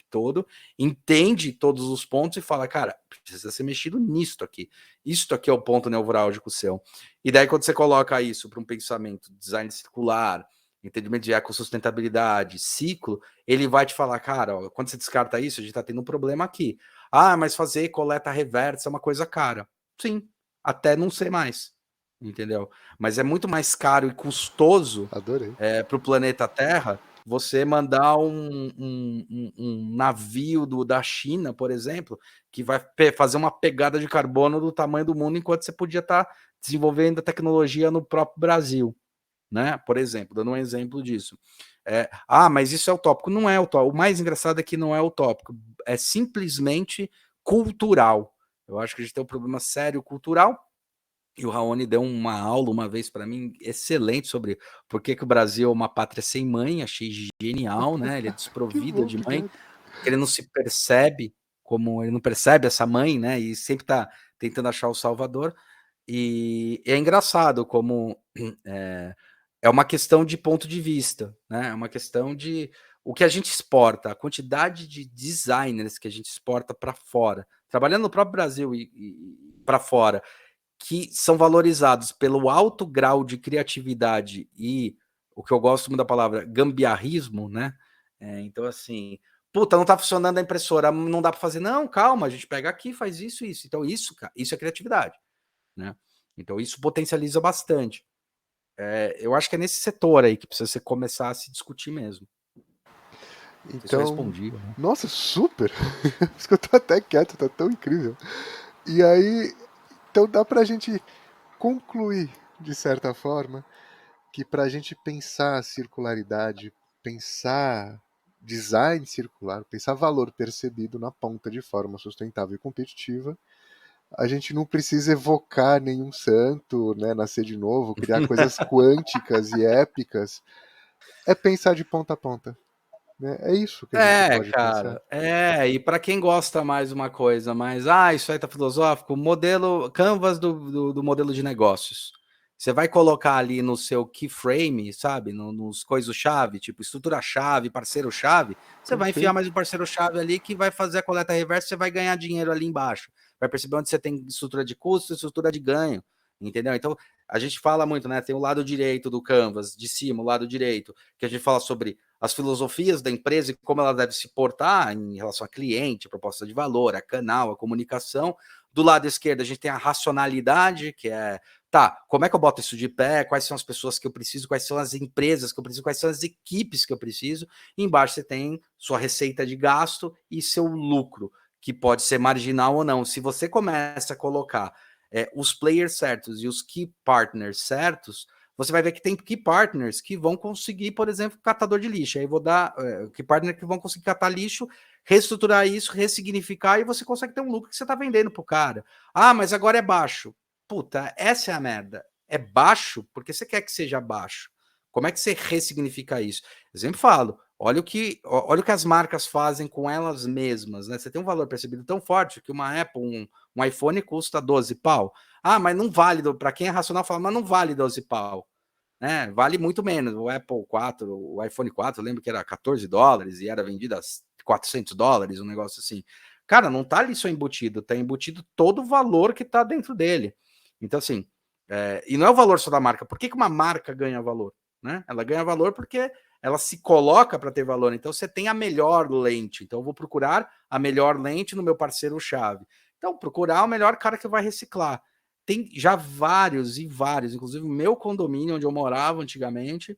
todo, entende todos os pontos e fala, cara, precisa ser mexido nisto aqui. Isto aqui é o ponto nevrálgico seu. E daí, quando você coloca isso para um pensamento design circular, entendimento de ecossustentabilidade, ciclo, ele vai te falar, cara, ó, quando você descarta isso, a gente está tendo um problema aqui. Ah, mas fazer coleta reversa é uma coisa cara. Sim, até não ser mais, entendeu? Mas é muito mais caro e custoso Adorei. para o planeta Terra você mandar um navio da China, por exemplo, que vai fazer uma pegada de carbono do tamanho do mundo, enquanto você podia estar desenvolvendo a tecnologia no próprio Brasil, né? Por exemplo, dando um exemplo disso. Mas isso é utópico. Não é utópico. O mais engraçado é que não é utópico. É simplesmente cultural. Eu acho que a gente tem um problema sério cultural. E o Raoni deu uma aula uma vez para mim excelente sobre por que o Brasil é uma pátria sem mãe. Achei genial, né? Ele é Que desprovido bom, de mãe, obrigado. porque ele não se percebe como ele não percebe essa mãe, né? E sempre está tentando achar o Salvador. E é engraçado como é uma questão de ponto de vista, né? É uma questão de o que a gente exporta, a quantidade de designers que a gente exporta para fora, trabalhando no próprio Brasil e para fora, que são valorizados pelo alto grau de criatividade e o que eu gosto muito da palavra gambiarrismo, né? Então, assim, puta, não tá funcionando a impressora, não dá para fazer. Não, calma, a gente pega aqui, faz isso e isso. Então, isso, cara, isso é criatividade, né? Então, isso potencializa bastante. Eu acho que é nesse setor aí que precisa se começar a se discutir mesmo. Não sei se eu Então, respondi. Né? nossa, super! Por isso que eu tô até quieto, tá tão incrível. E aí, então dá pra gente concluir, de certa forma, que pra gente pensar a circularidade, pensar design circular, pensar valor percebido na ponta de forma sustentável e competitiva, a gente não precisa evocar nenhum santo, né, nascer de novo, criar coisas quânticas e épicas. É pensar de ponta a ponta. Né? É isso que a gente pode pensar. Cara. E para quem gosta mais uma coisa, mas isso aí tá filosófico, modelo Canvas do modelo de negócios. Você vai colocar ali no seu keyframe, sabe? Nos coisas-chave, tipo estrutura-chave, parceiro-chave. Você vai enfiar Perfeito. mais um parceiro-chave ali que vai fazer a coleta reversa, você vai ganhar dinheiro ali embaixo. Vai perceber onde você tem estrutura de custo e estrutura de ganho. Entendeu? Então, a gente fala muito, né? Tem o lado direito do Canvas, de cima, o lado direito, que a gente fala sobre as filosofias da empresa e como ela deve se portar em relação a cliente, a proposta de valor, a canal, a comunicação. Do lado esquerdo, a gente tem a racionalidade, que é, como é que eu boto isso de pé? Quais são as pessoas que eu preciso? Quais são as empresas que eu preciso? Quais são as equipes que eu preciso? E embaixo você tem sua receita de gasto e seu lucro, que pode ser marginal ou não. Se você começa a colocar os players certos e os key partners certos, você vai ver que tem key partners que vão conseguir, por exemplo, catador de lixo. Aí vou dar key partners que vão conseguir catar lixo, reestruturar isso, ressignificar, e você consegue ter um lucro que você está vendendo pro cara. Mas agora é baixo. Puta, essa é a merda. É baixo porque você quer que seja baixo. Como é que você ressignifica isso? Eu sempre falo, olha o que as marcas fazem com elas mesmas, né? Você tem um valor percebido tão forte que uma Apple, um iPhone custa 12 pau. Mas não vale, para quem é racional, fala, mas não vale 12 pau. Né? Vale muito menos. O Apple 4, o iPhone 4, eu lembro que era $14 e era vendido a $400, um negócio assim. Cara, não tá ali só embutido, tá embutido todo o valor que tá dentro dele. Então, assim, e não é o valor só da marca. Por que uma marca ganha valor? Né? Ela ganha valor porque ela se coloca para ter valor. Então, você tem a melhor lente. Então, eu vou procurar a melhor lente no meu parceiro-chave. Então, procurar o melhor cara que vai reciclar. Tem já vários e vários, inclusive o meu condomínio onde eu morava antigamente,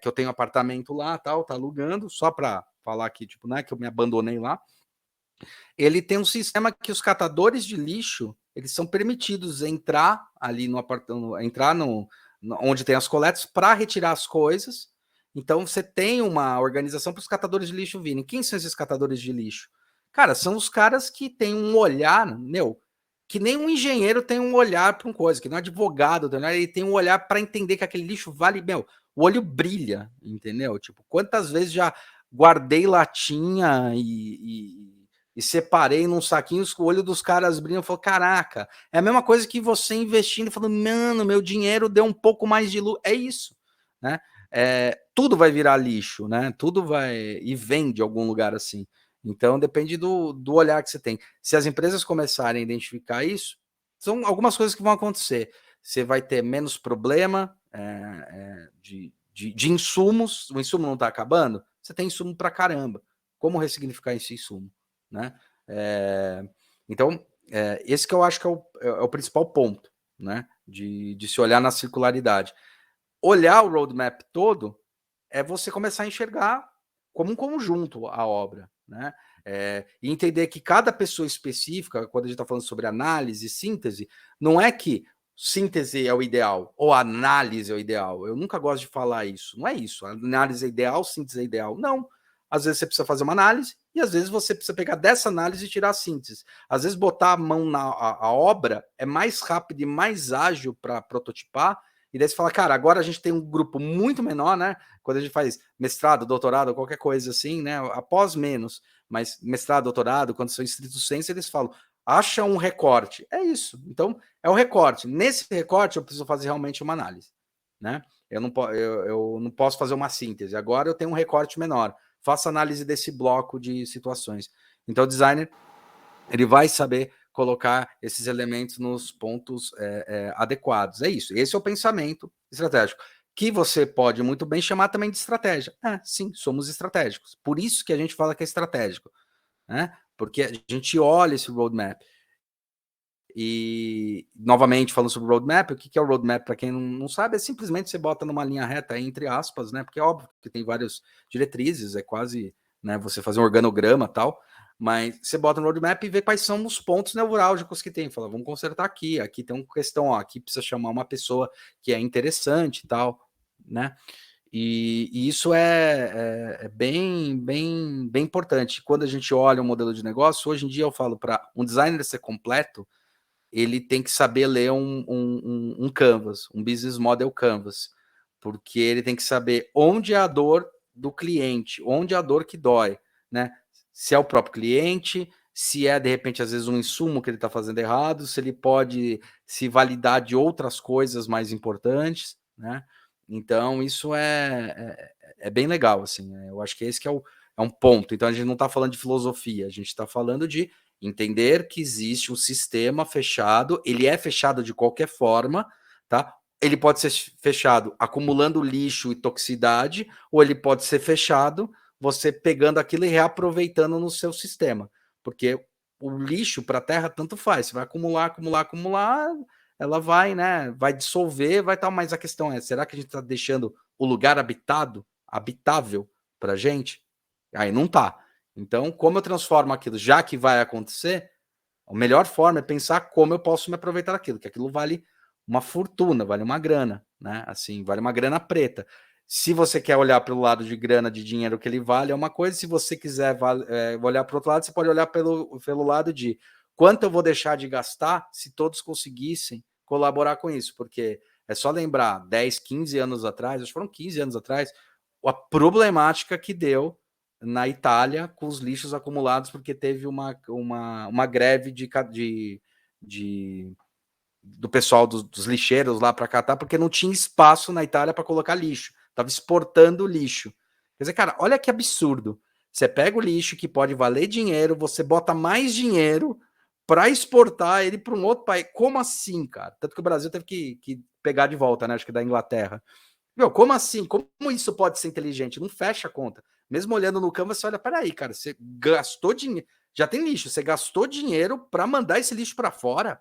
que eu tenho apartamento lá, tal, tá alugando, só para falar que, tipo, né, que eu me abandonei lá. Ele tem um sistema que os catadores de lixo, eles são permitidos entrar ali no apartamento, entrar onde tem as coletas para retirar as coisas. Então você tem uma organização para os catadores de lixo virem. Quem são esses catadores de lixo? Cara, são os caras que têm um olhar, que nem um engenheiro tem um olhar para uma coisa, que não é advogado, ele tem um olhar para entender que aquele lixo vale, o olho brilha, entendeu? Tipo, quantas vezes já guardei latinha e separei num saquinho, o olho dos caras brilham, falou, caraca, é a mesma coisa que você investindo e falando, mano, meu dinheiro deu um pouco mais de luz, é isso, né? Tudo vai virar lixo, né? Tudo vai e vem de algum lugar assim. Então depende do olhar que você tem. Se as empresas começarem a identificar isso, são algumas coisas que vão acontecer. Você vai ter menos problema de de insumos, o insumo não está acabando, você tem insumo para caramba. Como ressignificar esse insumo, né? Então, esse que eu acho que é o principal ponto, né? De se olhar na circularidade. Olhar o roadmap todo é você começar a enxergar como um conjunto a obra, né? E entender que cada pessoa específica, quando a gente está falando sobre análise, síntese, não é que síntese é o ideal ou análise é o ideal. Eu nunca gosto de falar isso. Não é isso. Análise é ideal, síntese é ideal. Não. Às vezes você precisa fazer uma análise e às vezes você precisa pegar dessa análise e tirar a síntese. Às vezes botar a mão na obra é mais rápido e mais ágil para prototipar. E daí você fala, cara, agora a gente tem um grupo muito menor, né? Quando a gente faz mestrado, doutorado, qualquer coisa assim, né? Após menos, mas mestrado, doutorado, quando são estrito senso, eles falam, acha um recorte. É isso. Então, é o recorte. Nesse recorte, eu preciso fazer realmente uma análise, né? Eu não posso fazer uma síntese. Agora eu tenho um recorte menor. Faça análise desse bloco de situações. Então, o designer, ele vai saber colocar esses elementos nos pontos adequados. É isso. Esse é o pensamento estratégico, que você pode muito bem chamar também de estratégia. Sim, somos estratégicos. Por isso que a gente fala que é estratégico, né? Porque a gente olha esse roadmap. E, novamente, falando sobre roadmap, o que é o roadmap, para quem não sabe, é simplesmente você bota numa linha reta, entre aspas, né? Porque é óbvio que tem várias diretrizes, é quase, né, você fazer um organograma e tal, mas você bota no roadmap e vê quais são os pontos neurálgicos que tem. Fala, vamos consertar aqui tem uma questão, ó, aqui precisa chamar uma pessoa que é interessante e tal, né? E isso é bem importante. Quando a gente olha um modelo de negócio, hoje em dia eu falo, para um designer ser completo, ele tem que saber ler um canvas, um business model canvas, porque ele tem que saber onde é a dor do cliente, onde é a dor que dói, né? Se é o próprio cliente, se é, de repente, às vezes, um insumo que ele está fazendo errado, se ele pode se validar de outras coisas mais importantes, né? Então, isso é bem legal, assim, eu acho que esse que é um ponto. Então, a gente não está falando de filosofia, a gente está falando de entender que existe um sistema fechado, ele é fechado de qualquer forma, tá? Ele pode ser fechado acumulando lixo e toxicidade, ou ele pode ser fechado você pegando aquilo e reaproveitando no seu sistema, porque o lixo para a terra tanto faz, você vai acumular, ela vai, né, vai dissolver, vai tal, mas a questão é, será que a gente está deixando o lugar habitável para gente? Aí não tá. Então, como eu transformo aquilo, já que vai acontecer, a melhor forma é pensar como eu posso me aproveitar daquilo, que aquilo vale uma fortuna, vale uma grana, né? Assim, vale uma grana preta. Se você quer olhar pelo lado de grana, de dinheiro que ele vale, é uma coisa. Se você quiser olhar para o outro lado, você pode olhar pelo lado de quanto eu vou deixar de gastar se todos conseguissem colaborar com isso. Porque é só lembrar, 10, 15 anos atrás, acho que foram 15 anos atrás, a problemática que deu na Itália com os lixos acumulados, porque teve uma greve do pessoal dos lixeiros lá para catar, porque não tinha espaço na Itália para colocar lixo, estava exportando lixo. Quer dizer, cara, olha que absurdo. Você pega o lixo que pode valer dinheiro, você bota mais dinheiro para exportar ele para um outro país. Como assim, cara? Tanto que o Brasil teve que pegar de volta, né? Acho que da Inglaterra. Meu, como assim? Como isso pode ser inteligente? Não fecha a conta. Mesmo olhando no Canvas, você olha, peraí, cara, você gastou dinheiro. Já tem lixo, você gastou dinheiro para mandar esse lixo para fora.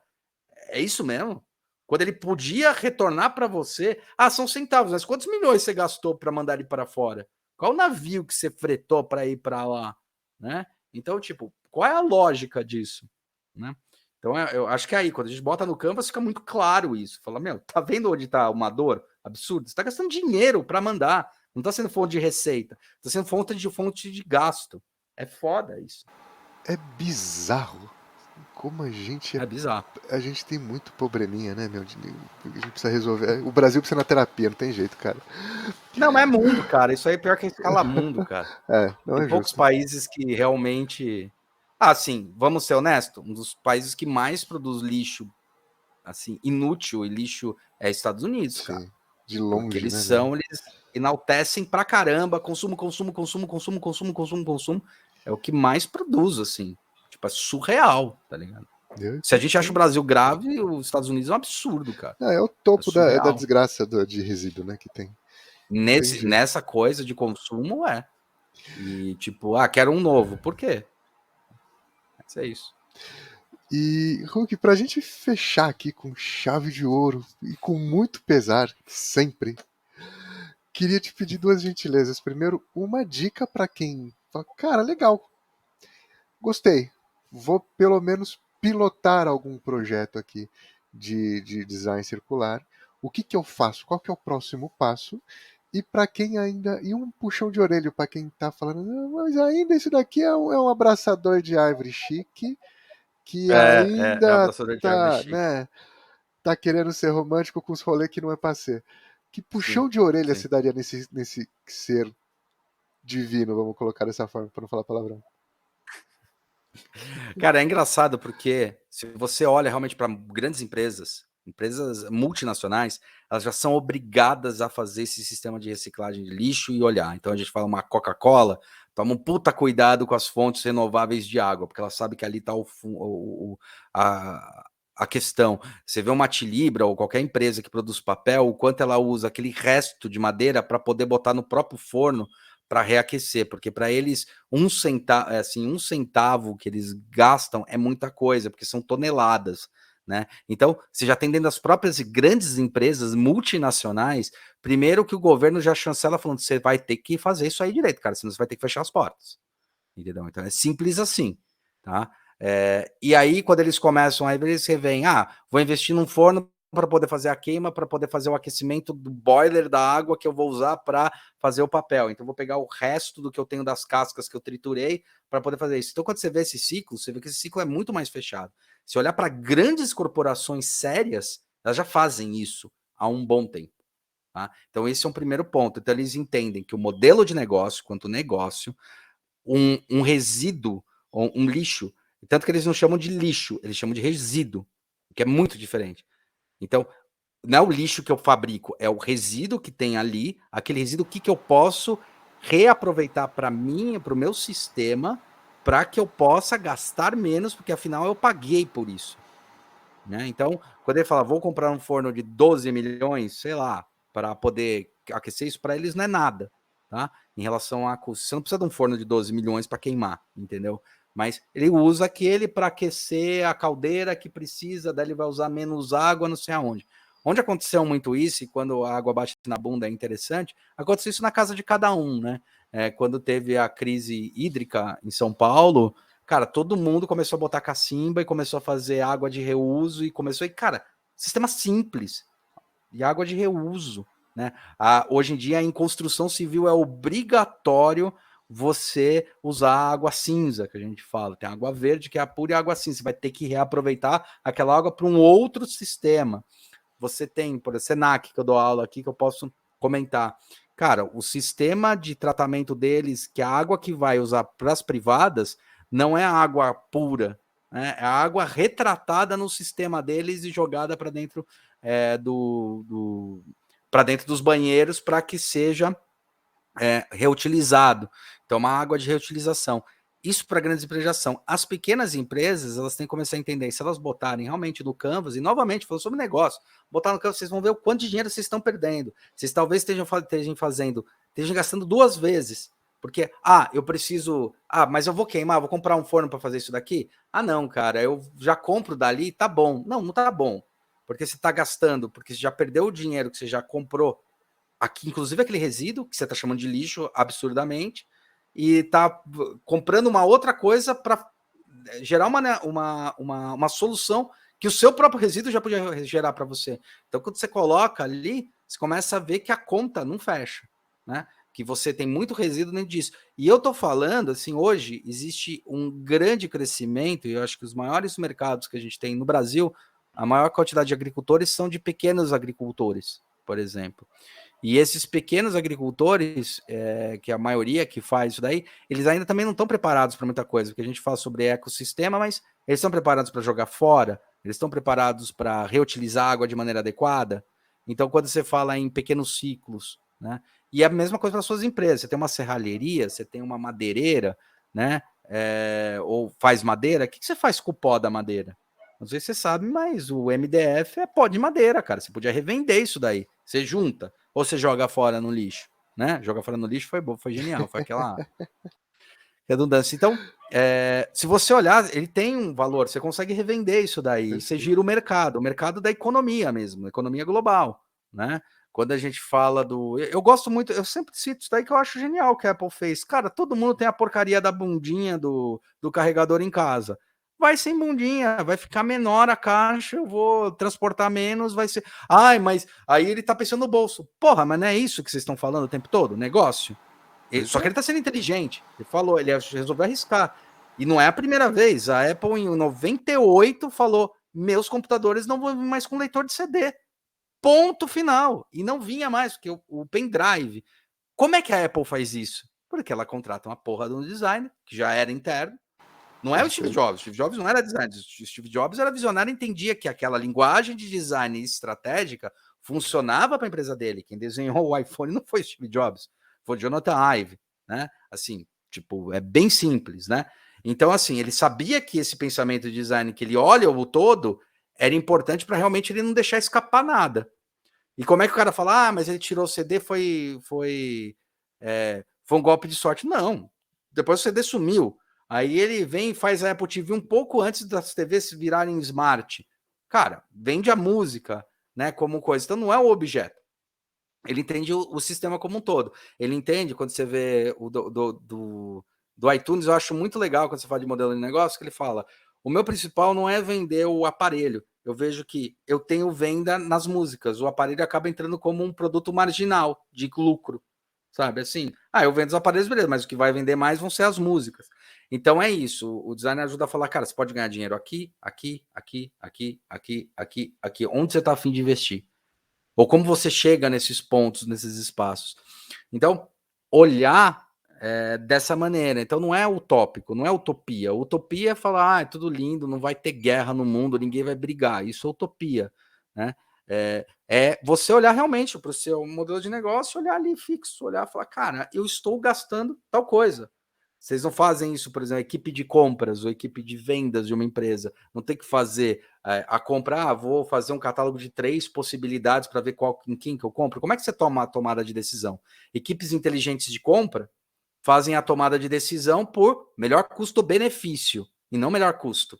É isso mesmo? Quando ele podia retornar para você. São centavos, mas quantos milhões você gastou para mandar ele para fora? Qual navio que você fretou para ir para lá? Né? Então, tipo, qual é a lógica disso? Né? Então, eu acho que aí, quando a gente bota no Canvas, fica muito claro isso. Fala, meu, tá vendo onde tá uma dor? Absurdo. Você tá gastando dinheiro para mandar. Não tá sendo fonte de receita. Tá sendo fonte de gasto. É foda isso. É bizarro como É bizarro. a gente tem muito probleminha, né, meu? A gente precisa resolver. O Brasil precisa ir na terapia, não tem jeito, cara. Não, mas é mundo, cara. Isso aí é pior que escala mundo, cara. Não Tem é poucos justo. países que realmente. Sim, vamos ser honestos. Um dos países que mais produz lixo, assim, inútil e lixo é Estados Unidos, cara. Sim, de Porque longe, eles né, meu? eles enaltecem pra caramba consumo. É o que mais produz, assim. Tipo, é surreal, tá ligado? Se a gente acha o Brasil grave, os Estados Unidos é um absurdo, cara. É o É topo da surreal. desgraça de resíduo, né, que tem. Entendi. Nessa coisa de consumo, E tipo, quero um novo. Por quê? É isso. E, Hulk, pra gente fechar aqui com chave de ouro e com muito pesar, sempre, queria te pedir duas gentilezas. Primeiro, uma dica pra quem fala, cara, legal, gostei. Vou pelo menos pilotar algum projeto aqui de design circular. O que eu faço? Qual que é o próximo passo? E para quem ainda. E um puxão de orelha para quem tá falando, "Não, mas ainda isso daqui é um abraçador de árvore chique, que É ainda abraçador de árvore tá, chique. né, tá querendo ser romântico com os rolês que não é pra ser. Que Sim, puxão de orelha sim. se daria nesse ser divino, vamos colocar dessa forma, para não falar palavrão? Cara, é engraçado porque se você olha realmente para grandes empresas multinacionais, elas já são obrigadas a fazer esse sistema de reciclagem de lixo e olhar. Então a gente fala uma Coca-Cola, toma um puta cuidado com as fontes renováveis de água, porque ela sabe que ali está a questão. Você vê uma Tilibra ou qualquer empresa que produz papel, o quanto ela usa aquele resto de madeira para poder botar no próprio forno para reaquecer, porque para eles um centavo que eles gastam é muita coisa, porque são toneladas, né? Então, você já tem dentro das próprias grandes empresas multinacionais, primeiro que o governo já chancela falando, você vai ter que fazer isso aí direito, cara, senão você vai ter que fechar as portas, entendeu? Então é simples assim, tá? E aí, quando eles começam, aí eles revêm, vou investir num forno para poder fazer a queima, para poder fazer o aquecimento do boiler da água que eu vou usar para fazer o papel. Então, vou pegar o resto do que eu tenho das cascas que eu triturei para poder fazer isso. Então, quando você vê esse ciclo, você vê que esse ciclo é muito mais fechado. Se olhar para grandes corporações sérias, elas já fazem isso há um bom tempo. Tá? Então, esse é um primeiro ponto. Então, eles entendem que o modelo de negócio, quanto negócio, um resíduo, um lixo, tanto que eles não chamam de lixo, eles chamam de resíduo, que é muito diferente. Então, não é o lixo que eu fabrico, é o resíduo que tem ali, aquele resíduo que eu posso reaproveitar para mim, para o meu sistema, para que eu possa gastar menos, porque afinal eu paguei por isso. Né? Então, quando ele fala, vou comprar um forno de 12 milhões, sei lá, para poder aquecer isso, para eles não é nada. Tá? Em relação a custo. Você não precisa de um forno de 12 milhões para queimar, entendeu? Mas ele usa aquele para aquecer a caldeira que precisa, daí ele vai usar menos água, não sei aonde. Onde aconteceu muito isso, e quando a água bate na bunda é interessante, aconteceu isso na casa de cada um, né? Quando teve a crise hídrica em São Paulo, cara, todo mundo começou a botar cacimba e começou a fazer água de reuso e cara, sistema simples de água de reuso, né? Hoje em dia, em construção civil, é obrigatório você usar água cinza, que a gente fala. Tem água verde, que é a pura água cinza. Você vai ter que reaproveitar aquela água para um outro sistema. Você tem, por exemplo, Senac, que eu dou aula aqui, que eu posso comentar. Cara, o sistema de tratamento deles, que a água que vai usar para as privadas, não é a água pura, né? É a água retratada no sistema deles e jogada para dentro para dentro dos banheiros para que seja reutilizado. Então, uma água de reutilização. Isso para grandes empresas já são. As pequenas empresas, elas têm que começar a entender. Se elas botarem realmente no Canvas, e novamente, falando sobre negócio, botar no Canvas, vocês vão ver o quanto de dinheiro vocês estão perdendo. Vocês talvez estejam gastando duas vezes. Porque, eu preciso. Mas eu vou queimar, vou comprar um forno para fazer isso daqui? Não, cara, eu já compro dali, tá bom. Não, não tá bom. Porque você está gastando, porque você já perdeu o dinheiro que você já comprou aqui, inclusive aquele resíduo que você está chamando de lixo absurdamente, e está comprando uma outra coisa para gerar uma solução que o seu próprio resíduo já podia gerar para você. Então, quando você coloca ali, você começa a ver que a conta não fecha, né? Que você tem muito resíduo dentro disso. E eu estou falando, assim, hoje existe um grande crescimento, e eu acho que os maiores mercados que a gente tem no Brasil, a maior quantidade de agricultores são de pequenos agricultores, por exemplo. E esses pequenos agricultores, que a maioria que faz isso daí, eles ainda também não estão preparados para muita coisa, porque a gente fala sobre ecossistema, mas eles estão preparados para jogar fora, eles estão preparados para reutilizar a água de maneira adequada. Então, quando você fala em pequenos ciclos, né? E é a mesma coisa para suas empresas. Você tem uma serralheria, você tem uma madeireira, né? Ou faz madeira, o que você faz com o pó da madeira? Não sei se você sabe, mas o MDF é pó de madeira, cara. Você podia revender isso daí. Você junta. Ou você joga fora no lixo, né? Joga fora no lixo foi bom, foi genial, foi aquela redundância. Então, se você olhar, ele tem um valor, você consegue revender isso daí, você gira o mercado da economia mesmo, economia global, né? Quando a gente fala do... Eu gosto muito, eu sempre cito isso daí que eu acho genial que a Apple fez. Cara, todo mundo tem a porcaria da bundinha do carregador em casa. Vai sem bundinha, vai ficar menor a caixa, eu vou transportar menos, vai ser... Ai, mas aí ele tá pensando no bolso. Porra, mas não é isso que vocês estão falando o tempo todo? Negócio? Só que ele tá sendo inteligente. Ele falou, ele resolveu arriscar. E não é a primeira vez. A Apple, em 98, falou: meus computadores não vão mais com leitor de CD. Ponto final. E não vinha mais, porque o pendrive. Como é que a Apple faz isso? Porque ela contrata uma porra de um designer, que já era interno. Não é o Steve Jobs. O Steve Jobs não era designer. O Steve Jobs era visionário e entendia que aquela linguagem de design estratégica funcionava para a empresa dele. Quem desenhou o iPhone não foi o Steve Jobs, foi o Jonathan Ive, né? Assim, tipo, é bem simples, né? Então, assim, ele sabia que esse pensamento de design, que ele olha o todo, era importante para realmente ele não deixar escapar nada. E como é que o cara fala, mas ele tirou o CD, foi um golpe de sorte? Não. Depois o CD sumiu. Aí ele vem e faz a Apple TV um pouco antes das TVs virarem smart. Cara, vende a música, né, como coisa. Então não é o objeto. Ele entende o sistema como um todo. Ele entende, quando você vê o do iTunes, eu acho muito legal quando você fala de modelo de negócio, que ele fala, o meu principal não é vender o aparelho. Eu vejo que eu tenho venda nas músicas. O aparelho acaba entrando como um produto marginal de lucro. Sabe, assim, eu vendo os aparelhos, beleza, mas o que vai vender mais vão ser as músicas. Então é isso, o design ajuda a falar, cara, você pode ganhar dinheiro aqui, aqui, aqui, aqui, aqui, aqui, aqui, onde você está a fim de investir? Ou como você chega nesses pontos, nesses espaços? Então, olhar dessa maneira. Então, não é utópico, não é utopia. Utopia é falar, é tudo lindo, não vai ter guerra no mundo, ninguém vai brigar. Isso é utopia, né? É você olhar realmente para o seu modelo de negócio, olhar ali fixo, olhar e falar, cara, eu estou gastando tal coisa. Vocês não fazem isso, por exemplo, a equipe de compras ou a equipe de vendas de uma empresa não tem que fazer a compra, vou fazer um catálogo de 3 possibilidades para ver em quem que eu compro. Como é que você toma a tomada de decisão? Equipes inteligentes de compra fazem a tomada de decisão por melhor custo-benefício e não melhor custo.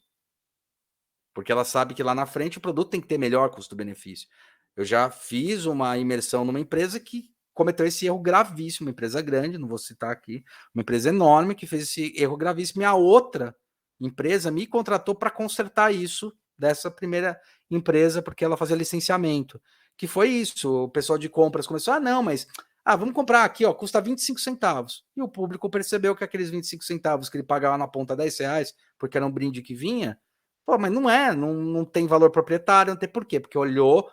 Porque ela sabe que lá na frente o produto tem que ter melhor custo-benefício. Eu já fiz uma imersão numa empresa que cometeu esse erro gravíssimo, uma empresa grande, não vou citar aqui, uma empresa enorme que fez esse erro gravíssimo, e a outra empresa me contratou para consertar isso dessa primeira empresa, porque ela fazia licenciamento. Que foi isso, o pessoal de compras começou, não, mas vamos comprar aqui, ó, custa 25 centavos. E o público percebeu que aqueles 25 centavos que ele pagava na ponta R$10, porque era um brinde que vinha, mas não tem valor proprietário, não tem por quê? Porque olhou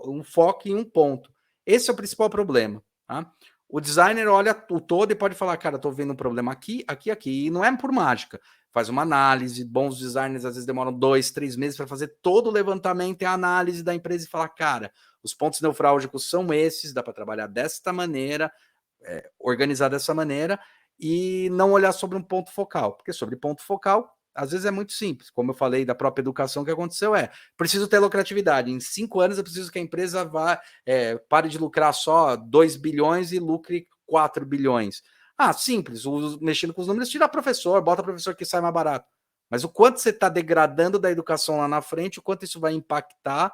um foco em um ponto. Esse é o principal problema. Tá? O designer olha o todo e pode falar, cara, estou vendo um problema aqui, aqui, aqui. E não é por mágica. Faz uma análise. Bons designers às vezes demoram 2, 3 meses para fazer todo o levantamento e a análise da empresa e falar, cara, os pontos nevrálgicos são esses, dá para trabalhar desta maneira, organizar dessa maneira e não olhar sobre um ponto focal. Porque sobre ponto focal, às vezes é muito simples, como eu falei da própria educação, que aconteceu preciso ter lucratividade, em 5 anos eu preciso que a empresa pare de lucrar só 2 bilhões e lucre 4 bilhões. Simples, mexendo com os números, tira professor, bota professor que sai mais barato. Mas o quanto você está degradando da educação lá na frente, o quanto isso vai impactar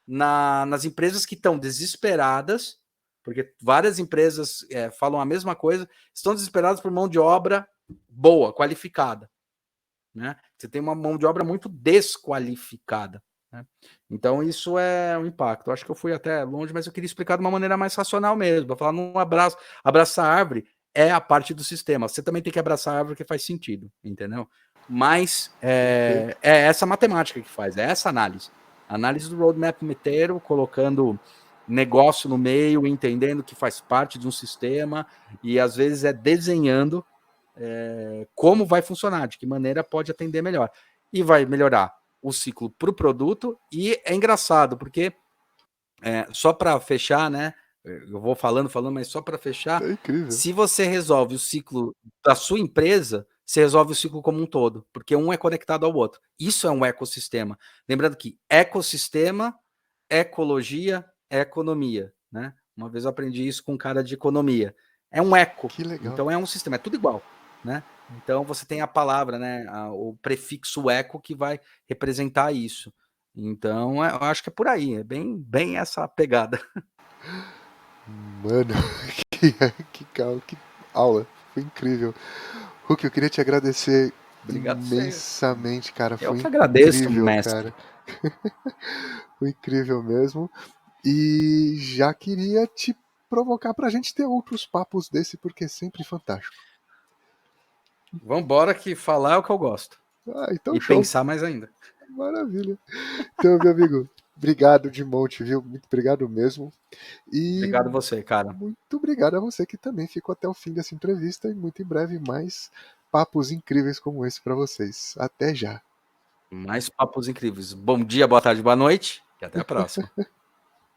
nas empresas que estão desesperadas, porque várias empresas falam a mesma coisa, estão desesperadas por mão de obra boa, qualificada. Né? Você tem uma mão de obra muito desqualificada. Né? Então, isso é um impacto. Eu acho que eu fui até longe, mas eu queria explicar de uma maneira mais racional mesmo. Para falar, não abraçar a árvore é a parte do sistema. Você também tem que abraçar a árvore que faz sentido, entendeu? Mas é essa matemática que faz, é essa análise. Análise do roadmap inteiro, colocando negócio no meio, entendendo que faz parte de um sistema e às vezes desenhando como vai funcionar, de que maneira pode atender melhor. E vai melhorar o ciclo para o produto. E é engraçado, porque só para fechar, né? Eu vou falando, mas só para fechar, se você resolve o ciclo da sua empresa, você resolve o ciclo como um todo, porque um é conectado ao outro. Isso é um ecossistema. Lembrando que ecossistema, ecologia, economia. Né? Uma vez eu aprendi isso com um cara de economia. É um eco. Que legal. Então é um sistema, é tudo igual, né? Então você tem a palavra, né? O prefixo eco que vai representar isso. Então eu acho que é por aí, é bem essa pegada. Mano, que aula. Foi incrível. Hulk, eu queria te agradecer Obrigado a você. imensamente, cara. Eu Foi que agradeço, incrível, mestre. cara. Foi incrível mesmo. E já queria te provocar pra gente ter outros papos desse, porque é sempre fantástico. Vambora que falar é o que eu gosto. Ah, então E show. pensar mais ainda. Maravilha. Então, meu amigo, obrigado de monte, viu? Muito obrigado mesmo. E Obrigado você, cara. muito obrigado a você que também ficou até o fim dessa entrevista e muito em breve mais papos incríveis como esse para vocês. Até já. Mais papos incríveis. Bom dia, boa tarde, boa noite e até a próxima.